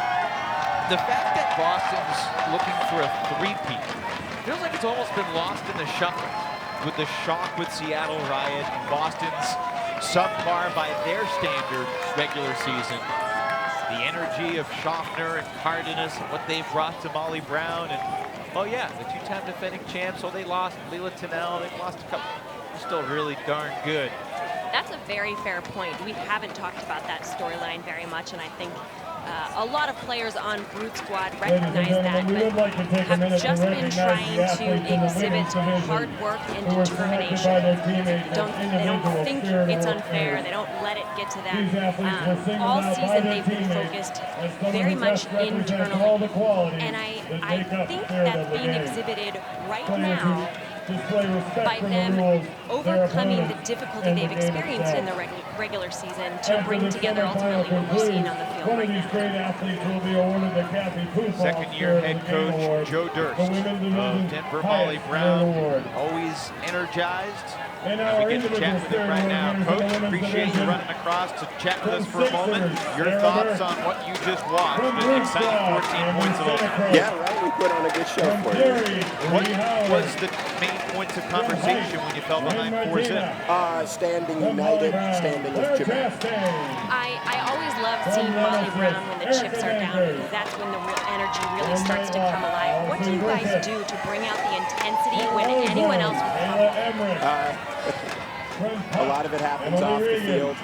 the fact that Boston's looking for a three-peat feels like it's almost been lost in the shuffle with the shock with Seattle Riot and Boston's subpar by their standards regular season. The energy of Schaffner and Cardenas and what they've brought to Molly Brown, and oh yeah, the two-time defending champs. Oh, they lost Leila Tunnell. They've lost a couple. They're still really darn good. That's a very fair point. We haven't talked about that storyline very much, and I think a lot of players on Brute Squad recognize that, but have just been trying to exhibit hard work and determination. They don't think it's unfair. They don't let it get to them. All season they've been focused very much internally, and I think that's being exhibited right now by them overcoming the difficulty they've experienced in the regular season to bring together ultimately what we're seeing on the field right now. Second-year head coach Joe Durst of Denver Molly Brown, always energized. We get to chat with him right now. Coach, appreciate you running across to chat with us for a moment. Your thoughts on what you just watched? An exciting 14 points of offense. Yeah, right. We put on a good show for you. What was the main points of conversation when you fell behind 4-0? Standing united, standing with Japan. I always love seeing Molly Brown when the chips are down, because that's when the real energy really starts to come alive. What do you guys do to bring out the intensity when anyone else would help? A lot of it happens off the field,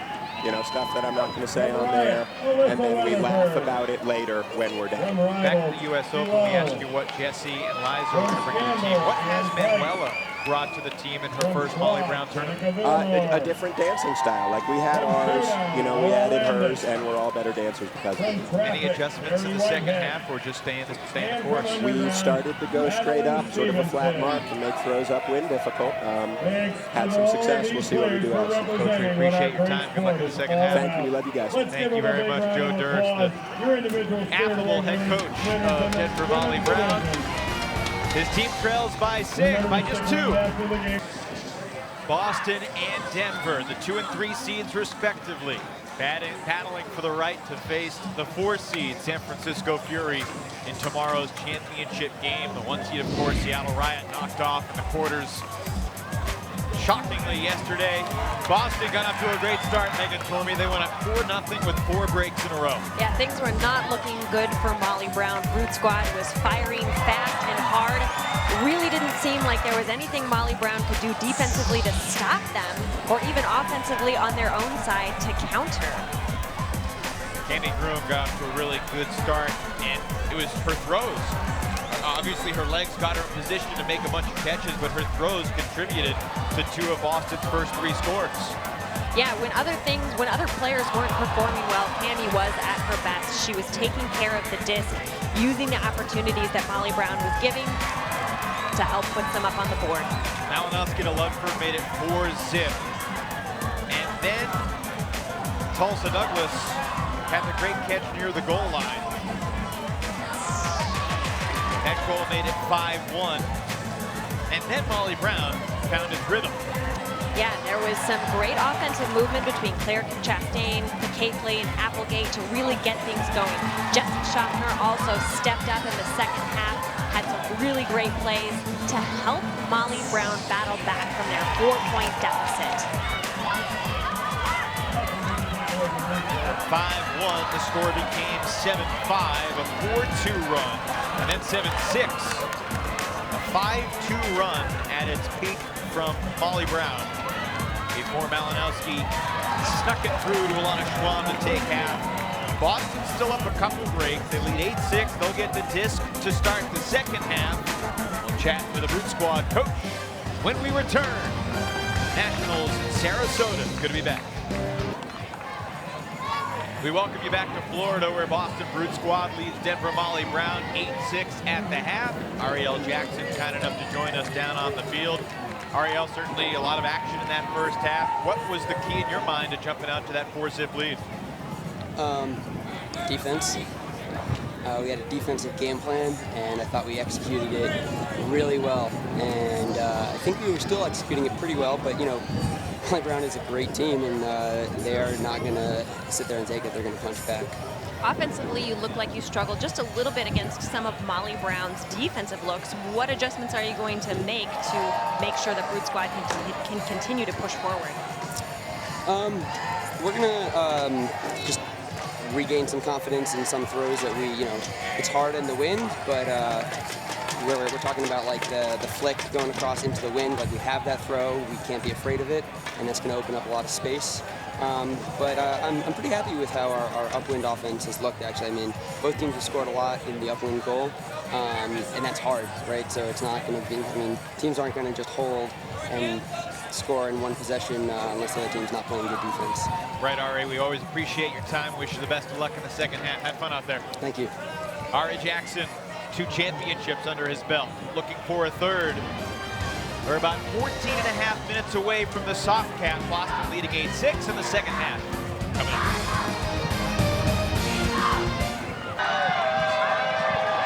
you know, stuff that I'm not going to say on there, and then we laugh about it later when we're down. Back to the U.S. Open, we asked you what Jesse and Liza are bringing to the team. What has Manuela brought to the team in her first Molly Brown tournament? A different dancing style. Like we had ours, you know, we added hers, and we're all better dancers because of it. Any adjustments in the second half, or just staying the course? We started to go straight up, sort of a flat mark, and make throws upwind difficult. Had some success. We'll see what we do else. Coach, we appreciate your time. Good luck in the second half. Thank you. We love you guys. Thank you very much, Joe Durst, the affable head coach of Denver Molly Brown. His team trails by just 2. Boston and Denver, the 2 and 3 seeds respectively, battling for the right to face the 4 seed San Francisco Fury in tomorrow's championship game. The 1 seed, of course, Seattle Riot knocked off in the quarters shockingly yesterday. Boston got up to a great start, Megan told me. They went up 4-0 with 4 breaks in a row. Yeah, things were not looking good for Molly Brown. Brute Squad was firing fast and hard. Really didn't seem like there was anything Molly Brown could do defensively to stop them, or even offensively on their own side to counter. Candy Groom got off to a really good start, and it was her throws. Obviously, her legs got her in position to make a bunch of catches, but her throws contributed to 2 of Boston's first 3 scores. Yeah, when other players weren't performing well, Candy was at her best. She was taking care of the disc, using the opportunities that Molly Brown was giving to help put them up on the board. Malinowski to Ludford made it 4-0. And then Tulsa Douglas had the great catch near the goal line. That goal made it 5-1. And then Molly Brown found his rhythm. Yeah, there was some great offensive movement between Clare Chastain, Cakeley, and Applegate to really get things going. Jessica Schaffner also stepped up in the second half, had some really great plays to help Molly Brown battle back from their 4-point deficit. 5-1, the score became 7-5, a 4-2 run, and then 7-6. A 5-2 run at its peak from Molly Brown. Before Malinowski snuck it through to Alana Schwab to take half. Boston's still up a couple breaks. They lead 8-6. They'll get the disc to start the second half. We'll chat with the Brute Squad coach when we return. Nationals in Sarasota. Good to be back. We welcome you back to Florida, where Boston Brute Squad leads Denver Molly Brown 8-6 at the half. Ariel Jackson kind enough to join us down on the field. Ariel, certainly a lot of action in that first half. What was the key in your mind to jumping out to that 4-zip lead? Defense. We had a defensive game plan, and I thought we executed it really well. And I think we were still executing it pretty well, but, you know, Molly Brown is a great team, and they are not going to sit there and take it. They're going to punch back. Offensively, you look like you struggled just a little bit against some of Molly Brown's defensive looks. What adjustments are you going to make sure that Brute Squad can continue to push forward? We're going to just regain some confidence in some throws that we, you know, it's hard in the wind, but we're talking about like the flick going across into the wind. Like, we have that throw, we can't be afraid of it, and that's going to open up a lot of space. But I'm pretty happy with how our upwind offense has looked, actually. I mean, both teams have scored a lot in the upwind goal, and that's hard, right? So it's not going to be, I mean, teams aren't going to just hold and score in one possession unless the other team's not playing good defense. Right, Ari, we always appreciate your time. Wish you the best of luck in the second half. Have fun out there. Thank you. Ari Jackson, 2 championships under his belt, looking for a third. We're about 14.5 minutes away from the soft cap. Boston leading 8-6 in the second half. Coming up.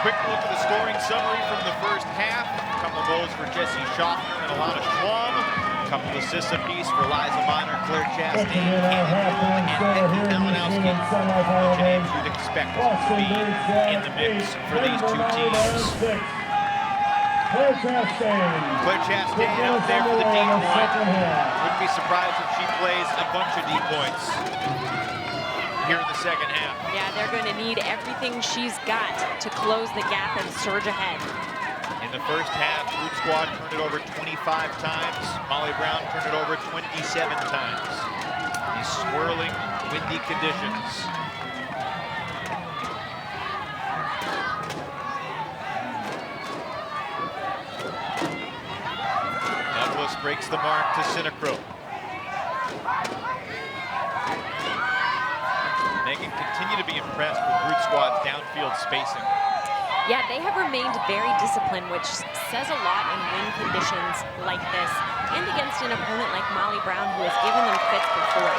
Quick look at the scoring summary from the first half. A couple of goals for Jesse Schaffner and Alana Schwam. A couple of assists apiece for Liza Minor, Clare Chastain, Candy Gould, and Becky Malinowski. Bunch of names you'd expect to be in the mix for these two teams. Clare Chastain. Clare Chastain out there for the deep point. Wouldn't be surprised if she plays a bunch of deep points here in the second half. Yeah, they're going to need everything she's got to close the gap and surge ahead. In the first half, Brute Squad turned it over 25 times. Molly Brown turned it over 27 times. These swirling, windy conditions. Douglas breaks the mark to Sinacro. Megan, continue to be impressed with Brute Squad's downfield spacing. Yeah, they have remained very disciplined, which says a lot in wind conditions like this, and against an opponent like Molly Brown, who has given them fits before.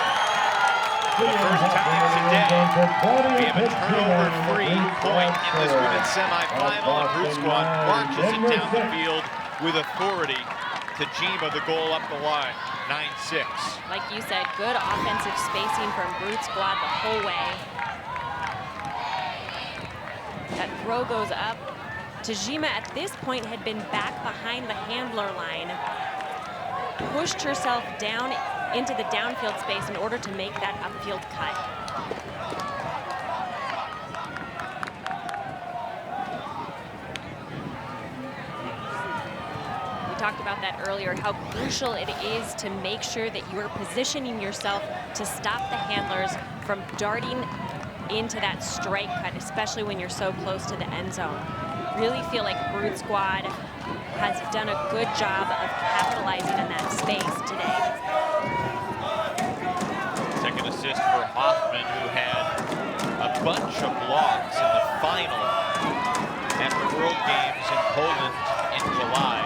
For the first time today, we have a turnover-free point in this women's semifinal, and Brute Squad marches it down the field with authority. Tajima, the goal up the line, 9-6. Like you said, good offensive spacing from Brute Squad the whole way. That throw goes up. Tajima at this point had been back behind the handler line, pushed herself down into the downfield space in order to make that upfield cut. We talked about that earlier, how crucial it is to make sure that you are positioning yourself to stop the handlers from darting into that strike cut, especially when you're so close to the end zone. Really feel like Brute Squad has done a good job of capitalizing on that space today. Second assist for Hoffman, who had a bunch of blocks in the final at the World Games in Poland in July.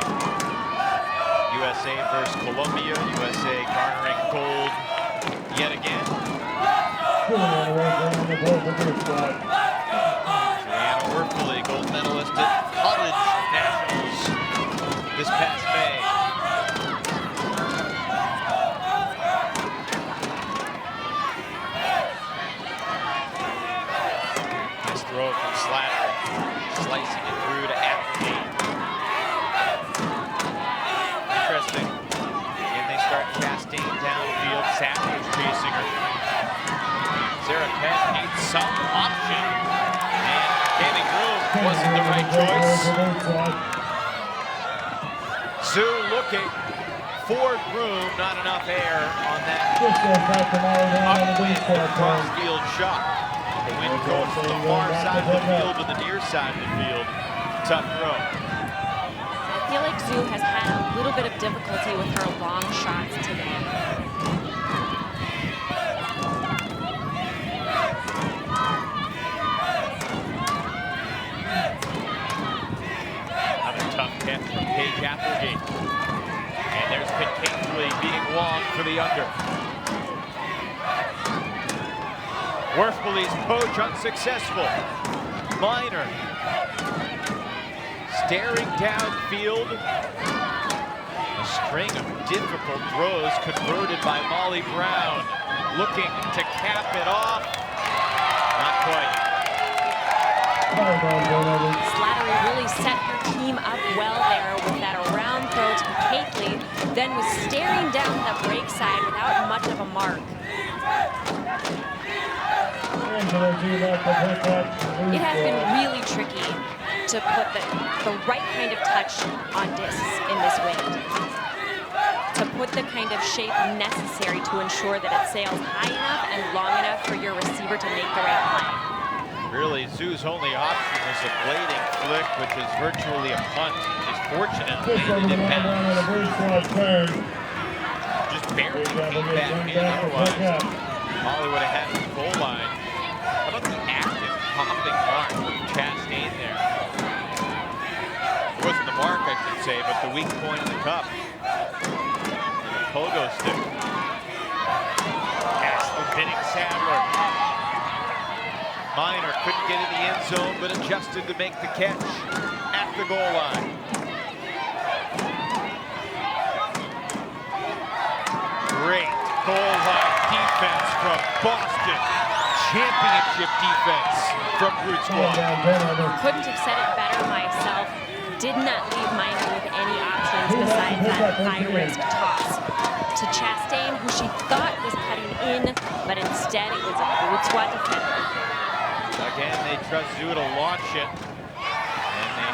USA versus Colombia, USA garnering gold yet again. Joanna Werfele, gold medalist at College Nationals this past May. Nice throw from Slatter, slicing it through to Applegate. Interesting. And they start Chastain downfield. Savage chasing her. Sarah Penn needs some option, and Tammy Groom wasn't the right choice. Sue looking for Groom, not enough air on that upwind cross-field shot. The wind going from the far side of the field to the near side of the field. Tough throw. I feel like Sue has had a little bit of difficulty with her long shots today. catch from Paige Applegate. And there's Pitt Kingsley beating Wong for the under. Werfeli's poach unsuccessful. Minor staring downfield. A string of difficult throws converted by Molly Brown. Looking to cap it off. Not quite. Slattery really set her team up well there with that around throw to Cakeley, then was staring down the break side without much of a mark. It has been really tricky to put the right kind of touch on discs in this wind. To put the kind of shape necessary to ensure that it sails high enough and long enough for your receiver to make the right play. Really, Zoo's only option was a blading flick, which is virtually a punt. Is fortunately landed in bounds. Just barely beat that in otherwise. Molly would have had the goal line. How about the active popping mark from Chastain there? It wasn't the mark, I should say, but the weak point in the cup. And the pogo stick. Past the Binning Sadler. Minor couldn't get in the end zone, but adjusted to make the catch at the goal line. Great goal line defense from Boston. Championship defense from Brute Squad. Couldn't have said it better myself. Did not leave Minor with any options besides that high-risk toss to Chastain, who she thought was cutting in, but instead it was a Brute Squad defender. Again, they trust Zoo to launch it, and they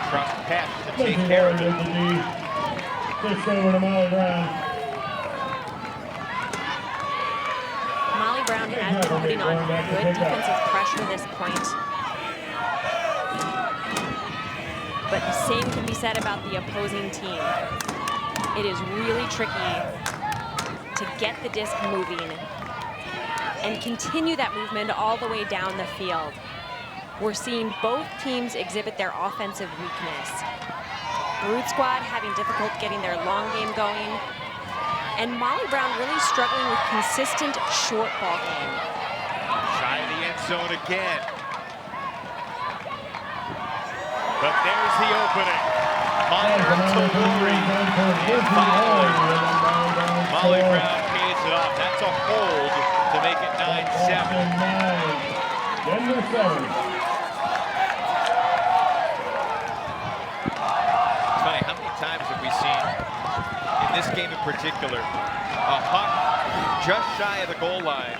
trust Pat to take care of it. Just over to Molly Brown. Molly Brown has been putting on good defensive pressure this point. But the same can be said about the opposing team. It is really tricky to get the disc moving and continue that movement all the way down the field. We're seeing both teams exhibit their offensive weakness. Brute Squad having difficulty getting their long game going, and Molly Brown really struggling with consistent short ball game. Shy of the end zone again. But there's the opening. Minor to Lurie. And finally, Molly Brown pays it off. That's a hold to make it 9-7. Denver 7. It's funny, how many times have we seen, in this game in particular, a puck just shy of the goal line?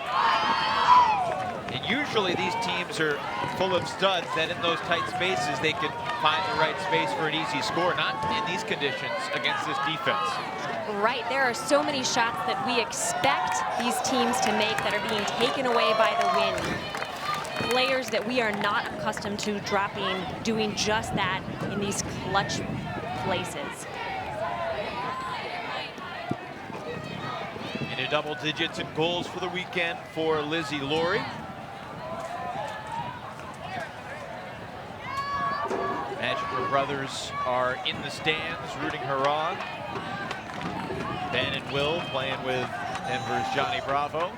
And usually these teams are full of studs that in those tight spaces they can find the right space for an easy score. Not in these conditions against this defense. Right, there are so many shots that we expect these teams to make that are being taken away by the wind. Players that we are not accustomed to doing just that in these clutch places. Into double digits in goals for the weekend for Lizzie Laurie. Imagine her brothers are in the stands rooting her on. Ben and Will playing with Denver's Johnny Bravo.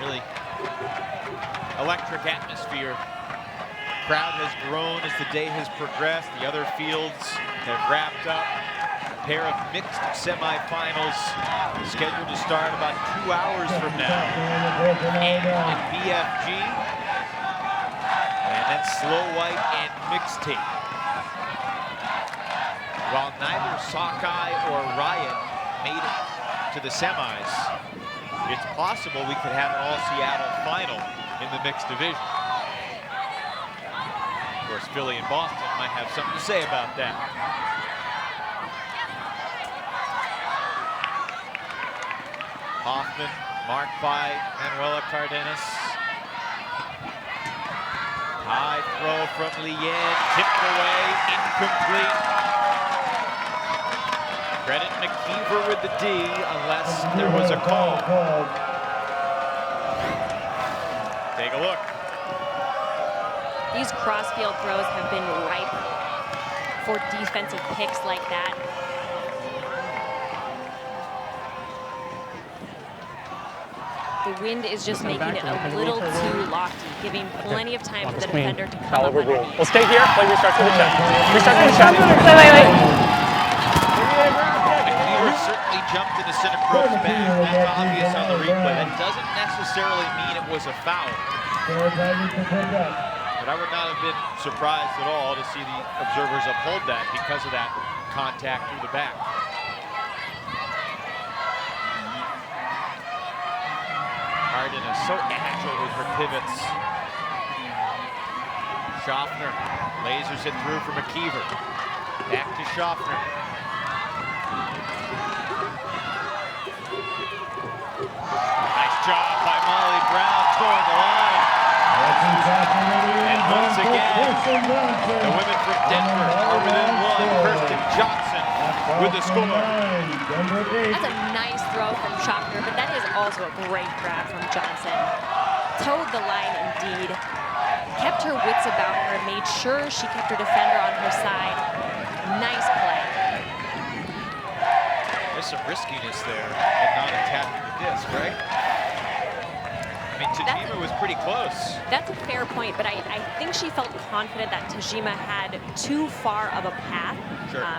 Really electric atmosphere. Crowd has grown as the day has progressed. The other fields have wrapped up. A pair of mixed semifinals scheduled to start about 2 hours from now. And in BFG. And then Slow White and Mixtape. While neither Sockeye or Riot made it to the semis, it's possible we could have an all-Seattle final in the mixed division. Of course, Philly and Boston might have something to say about that. Hoffman, marked by Manuela Cardenas. High throw from Leanne, tipped away, incomplete. Credit McKeever with the D, unless there was a call. Take a look. These cross-field throws have been ripe for defensive picks like that. The wind is just making it a little too lofty, giving plenty of time for the defender to come up underneath. We'll stay here, play restart to the chest. Restart to the chest. Wait. He certainly jumped into Sinacro's back. That's obvious on the replay. That doesn't necessarily mean it was a foul. But I would not have been surprised at all to see the observers uphold that because of that contact through the back. Harden is so agile with her pivots. Schaffner lasers it through for McKeever. Back to Schaffner. Nice job by Molly Brown toward the line. And once again, the women from Denver are within one. Kirsten Johnson with the score. That's a nice throw from Schaffner, but that is also a great grab from Johnson. Towed the line indeed. Kept her wits about her, made sure she kept her defender on her side. Nice play. There's some riskiness there and not attacking the disc, right? I mean, Tajima was pretty close. That's a fair point, but I think she felt confident that Tajima had too far of a path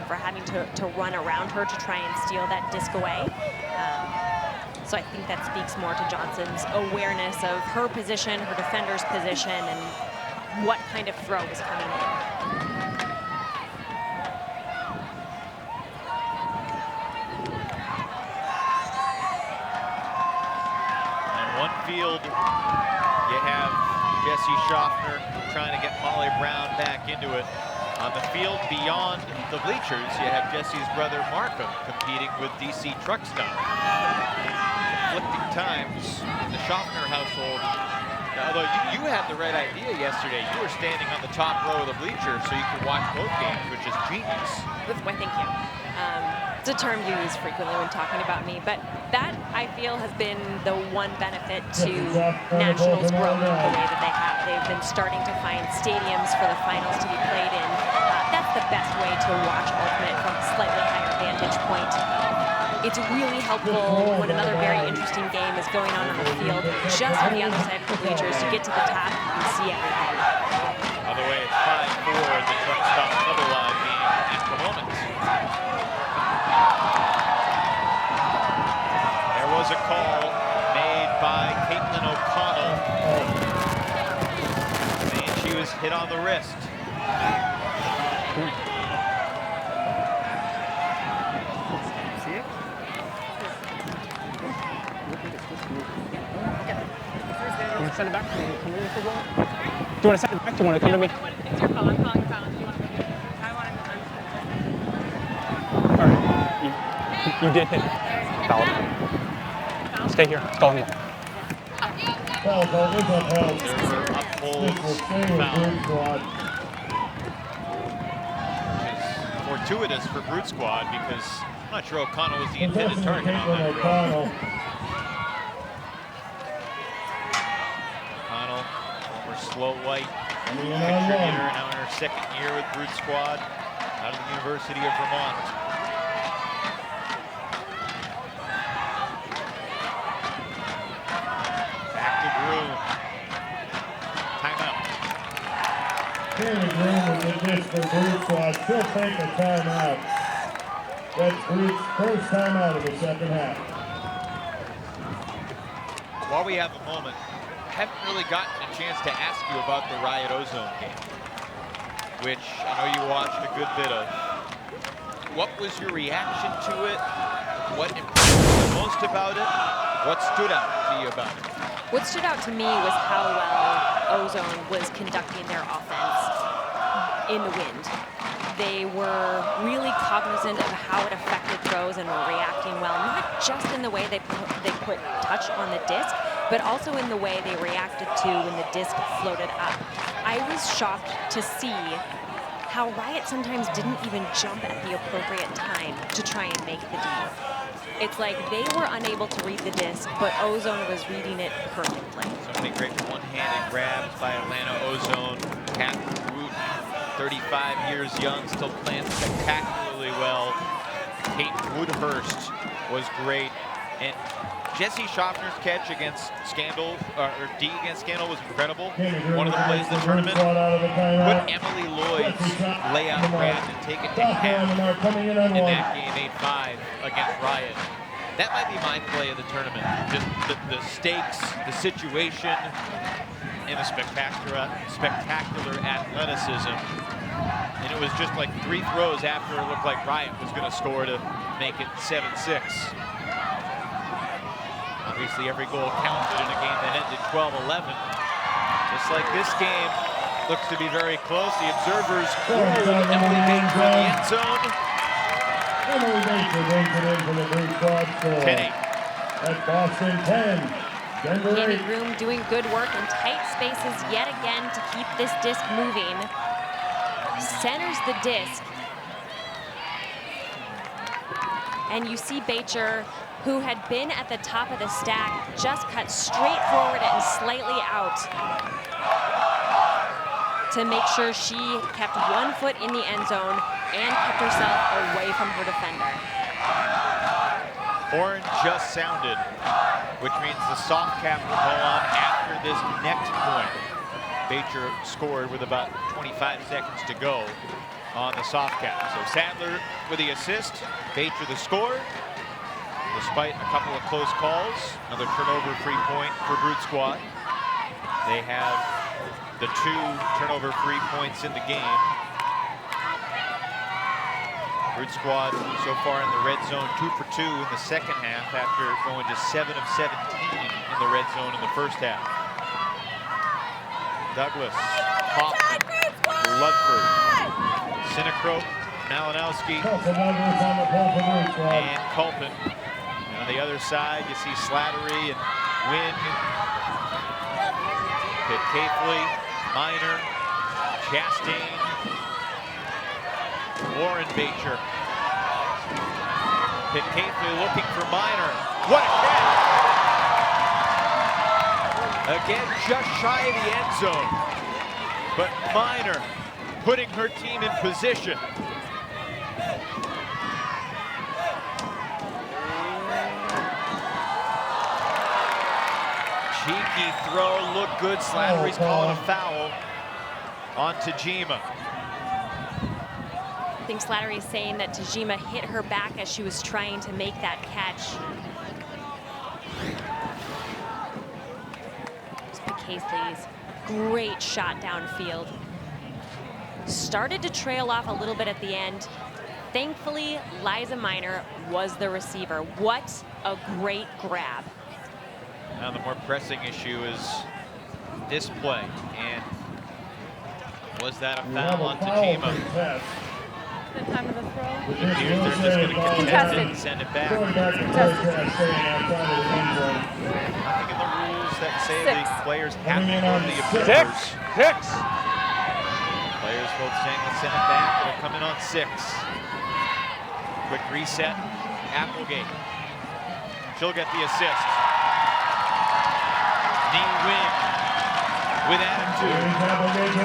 for having to run around her to try and steal that disc away. So I think that speaks more to Johnson's awareness of her position, her defender's position, and what kind of throw was coming in. Field, you have Jessie Schaffner trying to get Molly Brown back into it. On the field beyond the bleachers, you have Jessie's brother Markham competing with DC Truck Stop. Conflicting times in the Schaffner household. Now, although you had the right idea yesterday, you were standing on the top row of the bleachers so you could watch both games, which is genius. Why, thank you. It's a term used frequently when talking about me, but that, I feel, has been the one benefit to Nationals growing the way that they have. They've been starting to find stadiums for the finals to be played in. That's the best way to watch Ultimate from a slightly higher vantage point. It's really helpful when another very interesting game is going on the field, just on the other side of the bleachers. You get to the top and see everything. By the way, it's 5-4 at the Truck Stop Otherwise game at the moment. There was a call made by Caitlin O'Connell saying she was hit on the wrist. See it? You want to send it back? Do you want to come to me for one? Do you want to send it back? Do you want to come to me? It's your call. I'm calling foul. Do you want to do it? I want to. All right. You did hit it. Foul. Stay here. Stall him. Upholds foul. Which is fortuitous for Brute Squad because I'm not sure O'Connell was the intended target on that throw. O'Connell, former Slow White contributor, now in her second year with Brute Squad out of the University of Vermont. Back to Groom. Timeout. Danny Groom with the disc for Brute Squad. Still take a timeout. That's Brute's first timeout of the second half. While we have a moment, I haven't really gotten a chance to ask you about the Riot Ozone game, which I know you watched a good bit of. What was your reaction to it? What impressed you the most about it? What stood out to you about it? What stood out to me was how well Ozone was conducting their offense in the wind. They were really cognizant of how it affected throws and were reacting well, not just in the way they put touch on the disc, but also in the way they reacted to when the disc floated up. I was shocked to see how Riot sometimes didn't even jump at the appropriate time to try and make the D. It's like they were unable to read the disc, but Ozone was reading it perfectly. So many great one-handed grabs by Atlanta Ozone. 35 years young, still playing spectacularly well. Kate Woodhurst was great. And Jesse Schaffner's catch against Scandal, or D against Scandal, was incredible. One of the plays of the tournament. Put Emily Lloyd's layout grab and take it to half in that game, 8-5 against Riot. That might be my play of the tournament. Just the stakes, the situation, and the spectacular athleticism. And it was just like 3 throws after it looked like Riot was going to score to make it 7-6. Obviously, every goal counted in a game that ended 12-11. Just like this game looks to be very close. The observers ruled Emily Baker in the end zone. Emily Baker brings it in for the Brute Squad score. 10-8. At Boston 10. Denver 8. Candy Groom doing good work in tight spaces yet again to keep this disc moving. Centers the disc. And you see Bacher, who had been at the top of the stack, just cut straight forward and slightly out to make sure she kept 1 foot in the end zone and kept herself away from her defender. Horn just sounded, which means the soft cap will go on after this next point. Bacher scored with about 25 seconds to go on the soft cap. So Sadler with the assist, Bacher the score. Despite a couple of close calls, another turnover-free point for Brute Squad. They have the 2 turnover-free points in the game. Brute Squad so far in the red zone 2 for 2 in the second half after going to 7 of 17 in the red zone in the first half. Douglas, Hoffman, Ludford, Sinecrope, Malinowski, and Culpin. On the other side, you see Slattery and Wynn, Pitcatley, Minor, Chastain, Warren Bacher. Pitcatley looking for Minor. What a catch! Again, just shy of the end zone. But Minor putting her team in position. Cheeky throw, looked good. Slattery's calling a foul on Tajima. I think Slattery is saying that Tajima hit her back as she was trying to make that catch. Casey's great shot downfield. Started to trail off a little bit at the end. Thankfully, Liza Minor was the receiver. What a great grab. Now the more pressing issue is this play. And was that a foul on Tajima? The time of the throw. It appears they're just going to contest it and send it back. Nothing in the rules that say the players have to go to the observers. Six. Players both saying let's send it back. It'll come in on 6. Quick reset. Applegate. She'll get the assist. Knee win with attitude.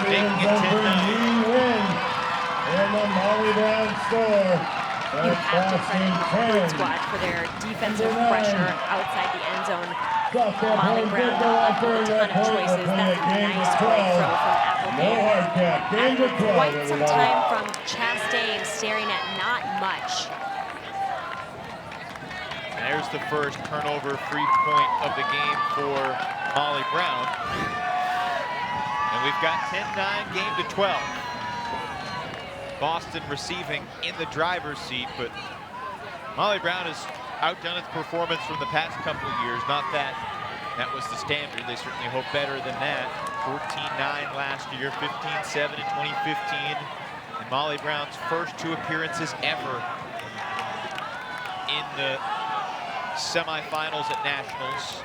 Making it 10-9. And the Molly Brown score. You have to credit the Brute Squad for their defensive pressure outside the end zone. Molly Brown left with a ton of choices. That's a nice straight throw from Applegate. After quite some time from Chastain, staring at not much. There's the first turnover free point of the game for Molly Brown. And we've got 10-9, game to 12. Boston receiving in the driver's seat, but Molly Brown has outdone its performance from the past couple of years. Not that that was the standard. They certainly hope better than that. 14-9 last year, 15-7 in 2015. And Molly Brown's first 2 appearances ever in the semifinals at Nationals.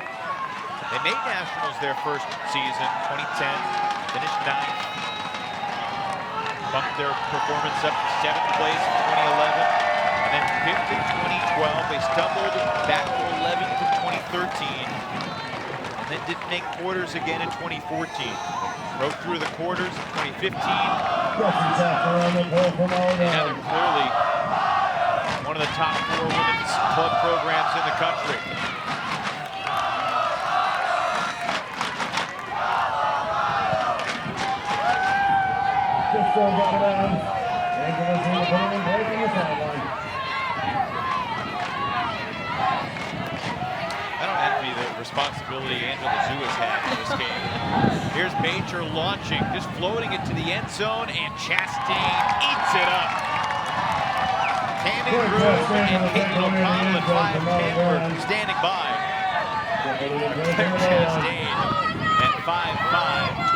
They made Nationals their first season, 2010, finished 9th. Bumped their performance up to 7th place in 2011, and then 5th in 2012. They stumbled back to 11th in 2013. then didn't make quarters again in 2014. Broke through the quarters in 2015. And now they're clearly one of the top 4 women's club programs in the country. I don't envy the responsibility Angela Zhu has had in this game. Here's Major launching, just floating it to the end zone, and Chastain eats it up. Tammy Groove and Caitlin O'Connell at 5'10" were standing by. Clare Chastain at 5'5"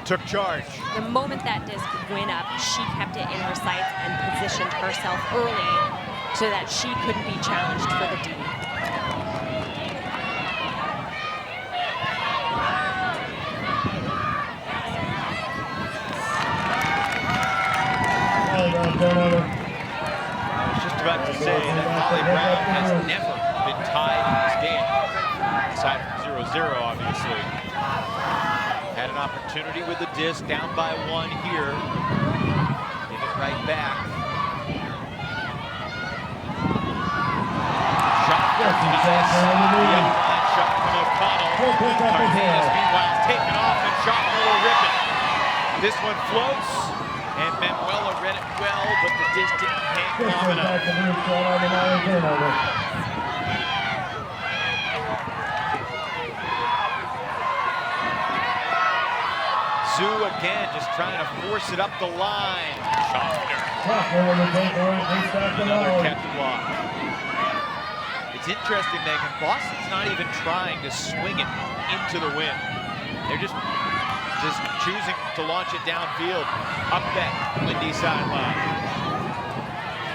took charge. The moment that disc went up, she kept it in her sights and positioned herself early so that she couldn't be challenged for the D. I was just about to say that Molly Brown has never been tied in this game, aside from 0-0, obviously. Had an opportunity with the disc, down by 1 here. Give it right back. Shot from Cardenas. The up-line shot from O'Connell. Cardenas, meanwhile, taken off, and Shotner will rip it. This one floats, and Manuela read it well, but the disc didn't hang long enough. Zhu again, just trying to force it up the line. Schaffner. Another kept block. It's interesting, Megan. Boston's not even trying to swing it into the wind. They're just choosing to launch it downfield, up that windy sideline.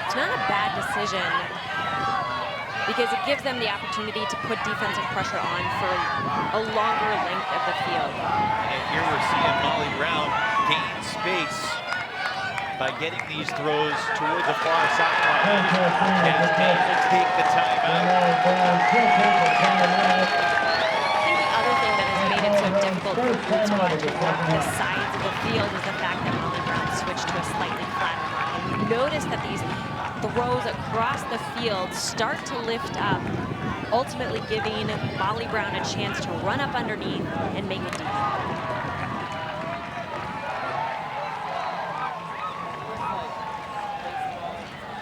It's not a bad decision because it gives them the opportunity to put defensive pressure on for a longer length of the field. And here we're seeing Molly Brown gain space by getting these throws toward the far sideline. Chastain will take the timeout. I think the other thing that has made it so difficult for Blue to work the sides of the field is the fact that Molly Brown switched to a slightly flatter line. And you notice that these throws across the field start to lift up, ultimately giving Molly Brown a chance to run up underneath and make it deep.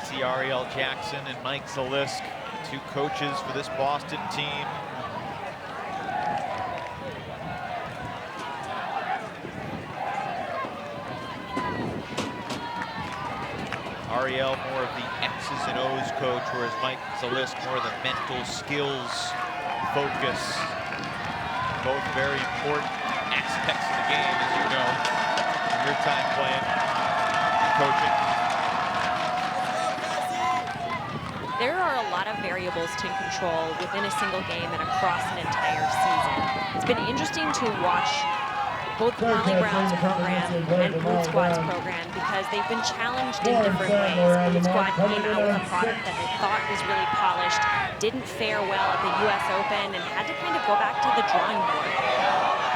See Ariel Jackson and Mike Zalisk, 2 coaches for this Boston team. Ariel more of the X's and O's coach, whereas Mike Zalisk more of the mental skills focus. Both very important aspects of the game, as you know, in your time playing and coaching. There are a lot of variables to control within a single game and across an entire season. It's been interesting to watch both Molly Brown's program and Blue Squad's program because they've been challenged in different ways. Blue Squad came out with a product that they thought was really polished, didn't fare well at the US Open, and had to kind of go back to the drawing board.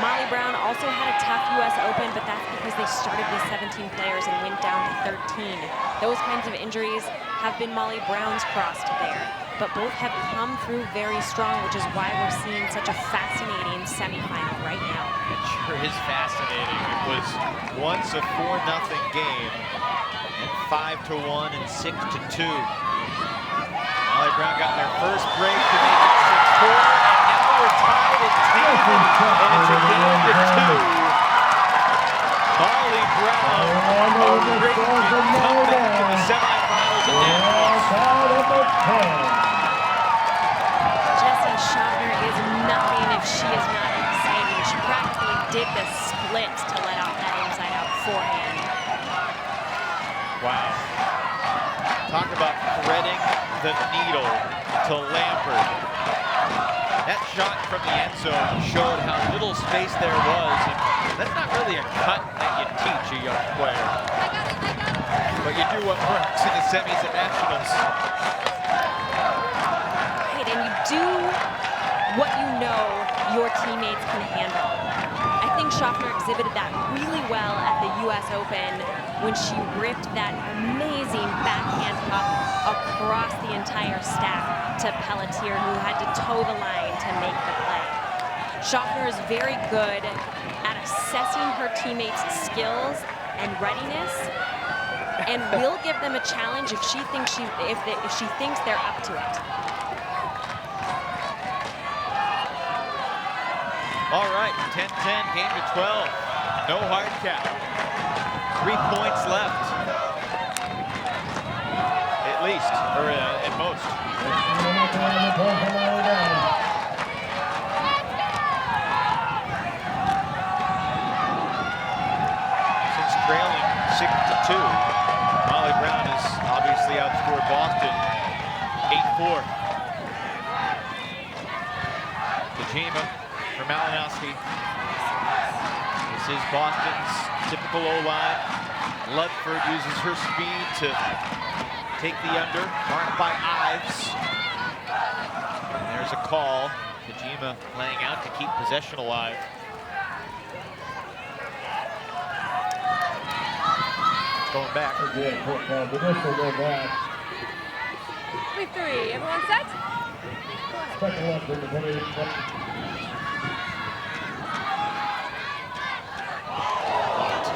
Molly Brown also had a tough US Open, but that's because they started with 17 players and went down to 13. Those kinds of injuries have been Molly Brown's cross to bear, but both have come through very strong, which is why we're seeing such a fascinating semifinal right now. It sure is fascinating. It was once a 4-0 game, and 5-1 and 6-2. Molly Brown got their first break to make it 6-4, and now we're tied at 10, and it's a game to 2. Molly Brown, a great comeback in the semifinals of nationals. Jessie Schaffner is nothing if she is not exciting. She practically did the splits to let off that inside-out forehand. Wow. Talk about threading the needle to Lambert. That shot from the end zone showed how little space there was. And that's not really a cut that you teach a young player. But you do what works in the semis at nationals. Right, and you do what you know Schaffner exhibited that really well at the US Open when she ripped that amazing backhand up across the entire stack to Pelletier, who had to toe the line to make the play. Schaffner is very good at assessing her teammates' skills and readiness, and will give them a challenge if she thinks they're up to it. All right, 10-10, game to 12. No hard count. 3 points left. At least, or at most. Since trailing 6-2, Molly Brown has obviously outscored Boston 8-4. Tajima for Malinowski. This is Boston's typical O-line. Ludford uses her speed to take the under, marked by Ives. And there's a call. Tajima playing out to keep possession alive. Going back. Lead 3, everyone set?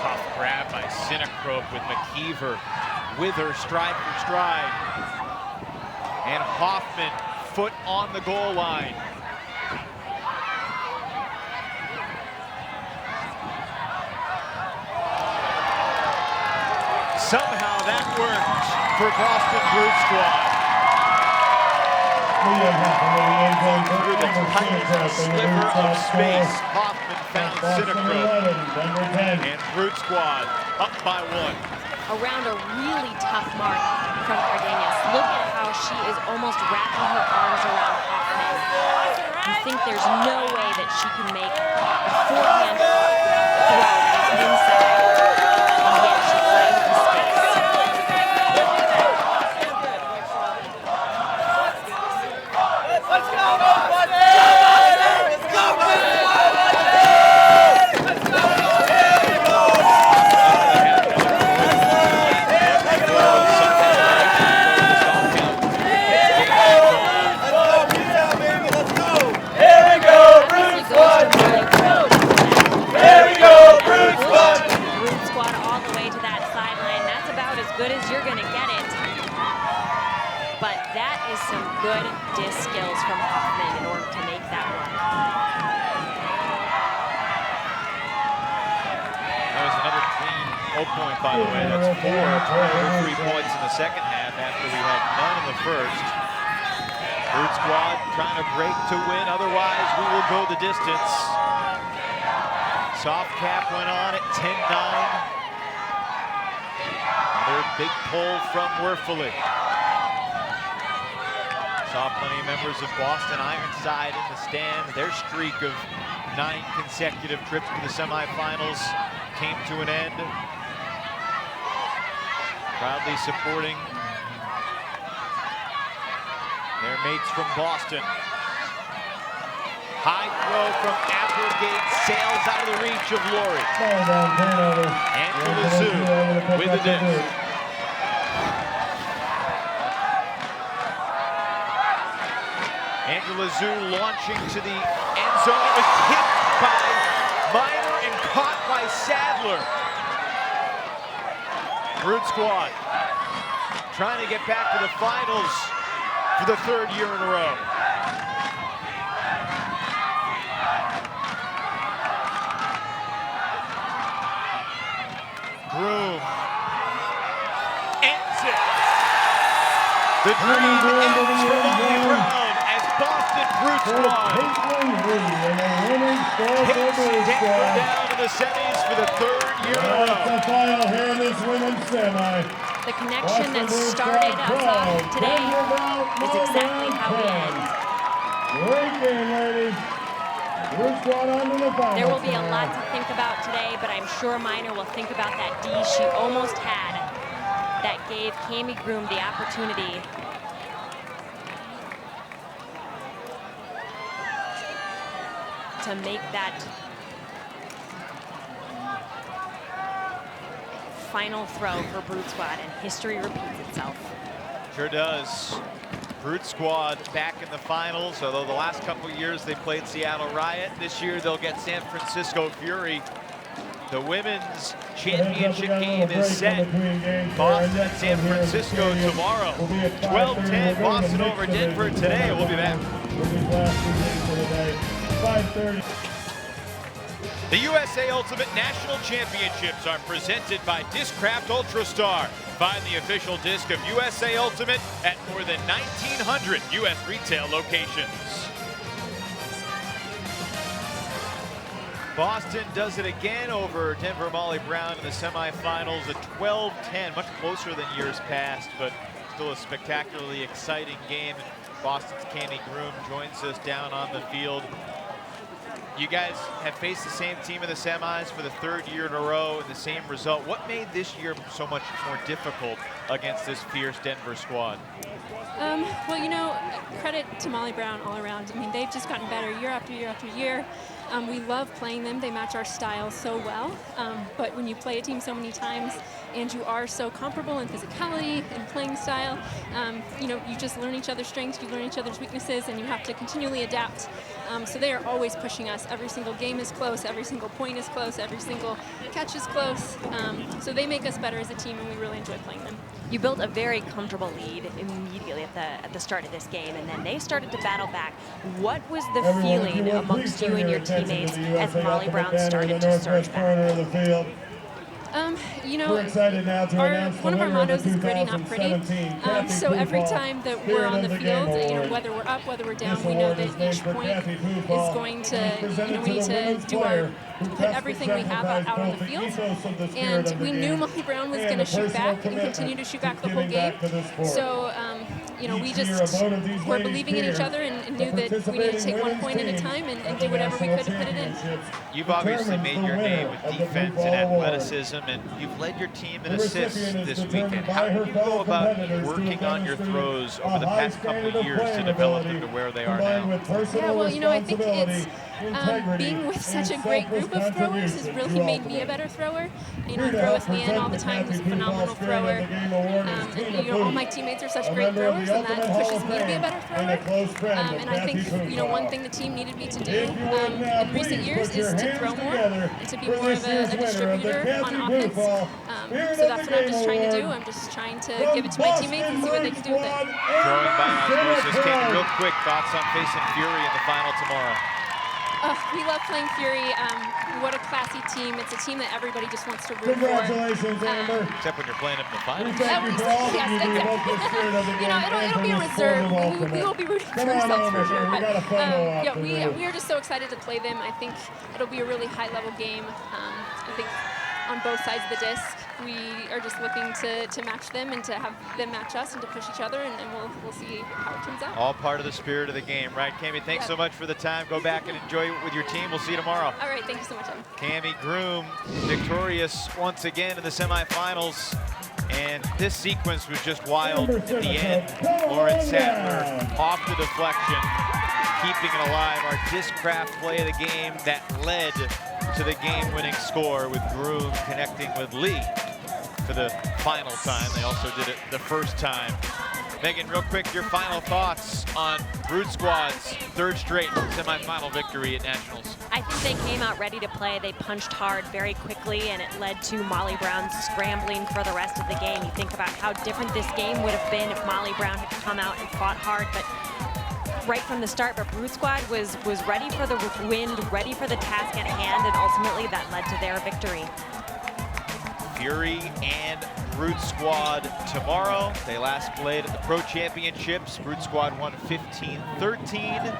Tough grab by Sinekrope with McKeever with her stride for stride. And Hoffman, foot on the goal line. Somehow that worked for Boston Brood Squad. Through the tiniest sliver of space, Hoffman found Sinekrope. And Brood Squad up by 1. Around a really tough mark from Cardenas. Look at how she is almost wrapping her arms around Hoffman. You think there's no way that she can make a forehand throw that is inside, and yet she finds the space. Let's go, good as you're going to get it. But that is some good disc skills from Hoffman in order to make that one. That was another clean 0 point, by the way. That's 4 over 3 points in the second half after we had none in the first. Brood Squad trying to break to win, otherwise we will go the distance. Soft cap went on at 10-9. Another big pull from Werfele. Saw plenty of members of Boston Ironside in the stands. Their streak of 9 consecutive trips to the semifinals came to an end. Proudly supporting their mates from Boston. High throw from Applegate sails out of the reach of Laurie. Angela Zhu with the disc. Angela Zhu launching to the end zone. It was hit by Miner and caught by Sadler. Brood Squad trying to get back to the finals for the 3rd year in a row. Groom ends it. The dream ends for Molly Brown as Boston Brood Squad takes Denver down to the semis for the 3rd year in a row. Final here in this women's semi. The connection that started us off today is exactly how we end. Great game, ladies. Brood Squad on to the final. There will be a lot to think about today, but I'm sure Miner will think about that D she almost had that gave Cami Groom the opportunity to make that final throw for Brute Squad, and history repeats itself. Sure does. Brute Squad back in the finals, although the last couple of years they played Seattle Riot. This year they'll get San Francisco Fury. The women's championship game is set. Boston and San Francisco tomorrow. 12-10 Boston over Denver today. We'll be back. The USA Ultimate National Championships are presented by Discraft Ultrastar. Find the official disc of USA Ultimate at more than 1,900 U.S. retail locations. Boston does it again over Denver Molly Brown in the semifinals, a 12-10, much closer than years past, but still a spectacularly exciting game. Boston's Cami Groom joins us down on the field. You guys have faced the same team in the semis for the third year in a row and the same result. What made this year so much more difficult against this fierce Denver squad? Well, you know, credit to Molly Brown all around. I mean, they've just gotten better year after year after year. We love playing them. They match our style so well. But when you play a team so many times and you are so comparable in physicality and playing style, you know, you just learn each other's strengths, you learn each other's weaknesses, and you have to continually adapt. So they are always pushing us. Every single game is close, every single point is close, every single catch is close. So they make us better as a team, and we really enjoy playing them. You built a very comfortable lead immediately at the start of this game, and then they started to battle back. What was the feeling amongst you and your teammates as Molly Brown started to surge back? You know, one of our mottos is gritty, not pretty. So every time that we're on the field, you know, whether we're up, whether we're down, we know that each point is going to, you know, we need to put everything we have out on the field. And we knew Molly Brown was going to shoot back and continue to shoot back the whole game. So, you know, we just were believing in each other and knew that we needed to take one point at a time and do whatever we could to put it in. You've obviously made your name with defense and athleticism, and you've led your team in assists this weekend. How do you go about working on your throws over the past couple of years to develop them to where they are now? Yeah, well, you know, I think it's being with such a great group of throwers has really made me a better thrower. You know, I throw with Leanne all the time, who's a phenomenal thrower. And, you know, all my teammates are such great throwers, and that pushes me to be a better thrower. And I think, you know, one thing the team needed me to do in recent years is to throw more and to be more of a distributor on offense. So that's what I'm just trying to do. I'm just trying to give it to my teammates and see what they can do with it. Throwing by osmosis. Cami, real quick, thoughts on facing Fury in the final tomorrow? We love playing Fury. What a classy team. It's a team that everybody just wants to root for. Congratulations, Amber. Except when you're playing them in the finals. Yes, exactly. You know, it'll be a reserve. We will be rooting for ourselves for sure. But yeah, we are just so excited to play them. I think it'll be a really high-level game. I think on both sides of the disc, we are just looking to match them and to have them match us and to push each other, and we'll see how it turns out. All part of the spirit of the game, right, Cami? Thanks so much for the time. Go back and enjoy it with your team. We'll see you tomorrow. All right, thank you so much, Evan. Cami Groom, victorious once again in the semifinals. And this sequence was just wild at the end. Lauren Sattler off the deflection, keeping it alive. Our Discraft play of the game that led to the game-winning score, with Groom connecting with Lee for the final time. They also did it the first time. Megan, real quick, your final thoughts on Brute Squad's third straight semifinal victory at Nationals. I think they came out ready to play. They punched hard very quickly, and it led to Molly Brown scrambling for the rest of the game. You think about how different this game would have been if Molly Brown had come out and fought hard, but right from the start. But Brute Squad was ready for the win, ready for the task at hand, and ultimately that led to their victory. Fury and Brute Squad tomorrow. They last played at the Pro Championships. Brute Squad won 15-13.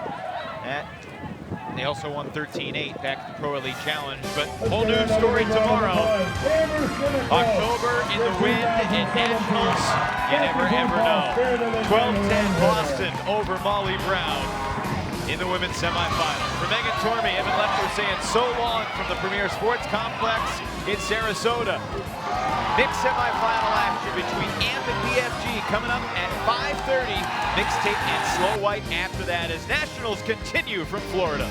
They also won 13-8 back at the Pro Elite Challenge. But whole new story tomorrow. October in the wind in Nationals. You never ever know. 12-10 Boston over Molly Brown in the women's semifinal. For Megan Tormey, Evan Lepter saying so long from the Premier Sports Complex in Sarasota. Mixed semifinal action between AMP and BFG coming up at 5:30. Mixtape and Slow White after that as Nationals continue from Florida.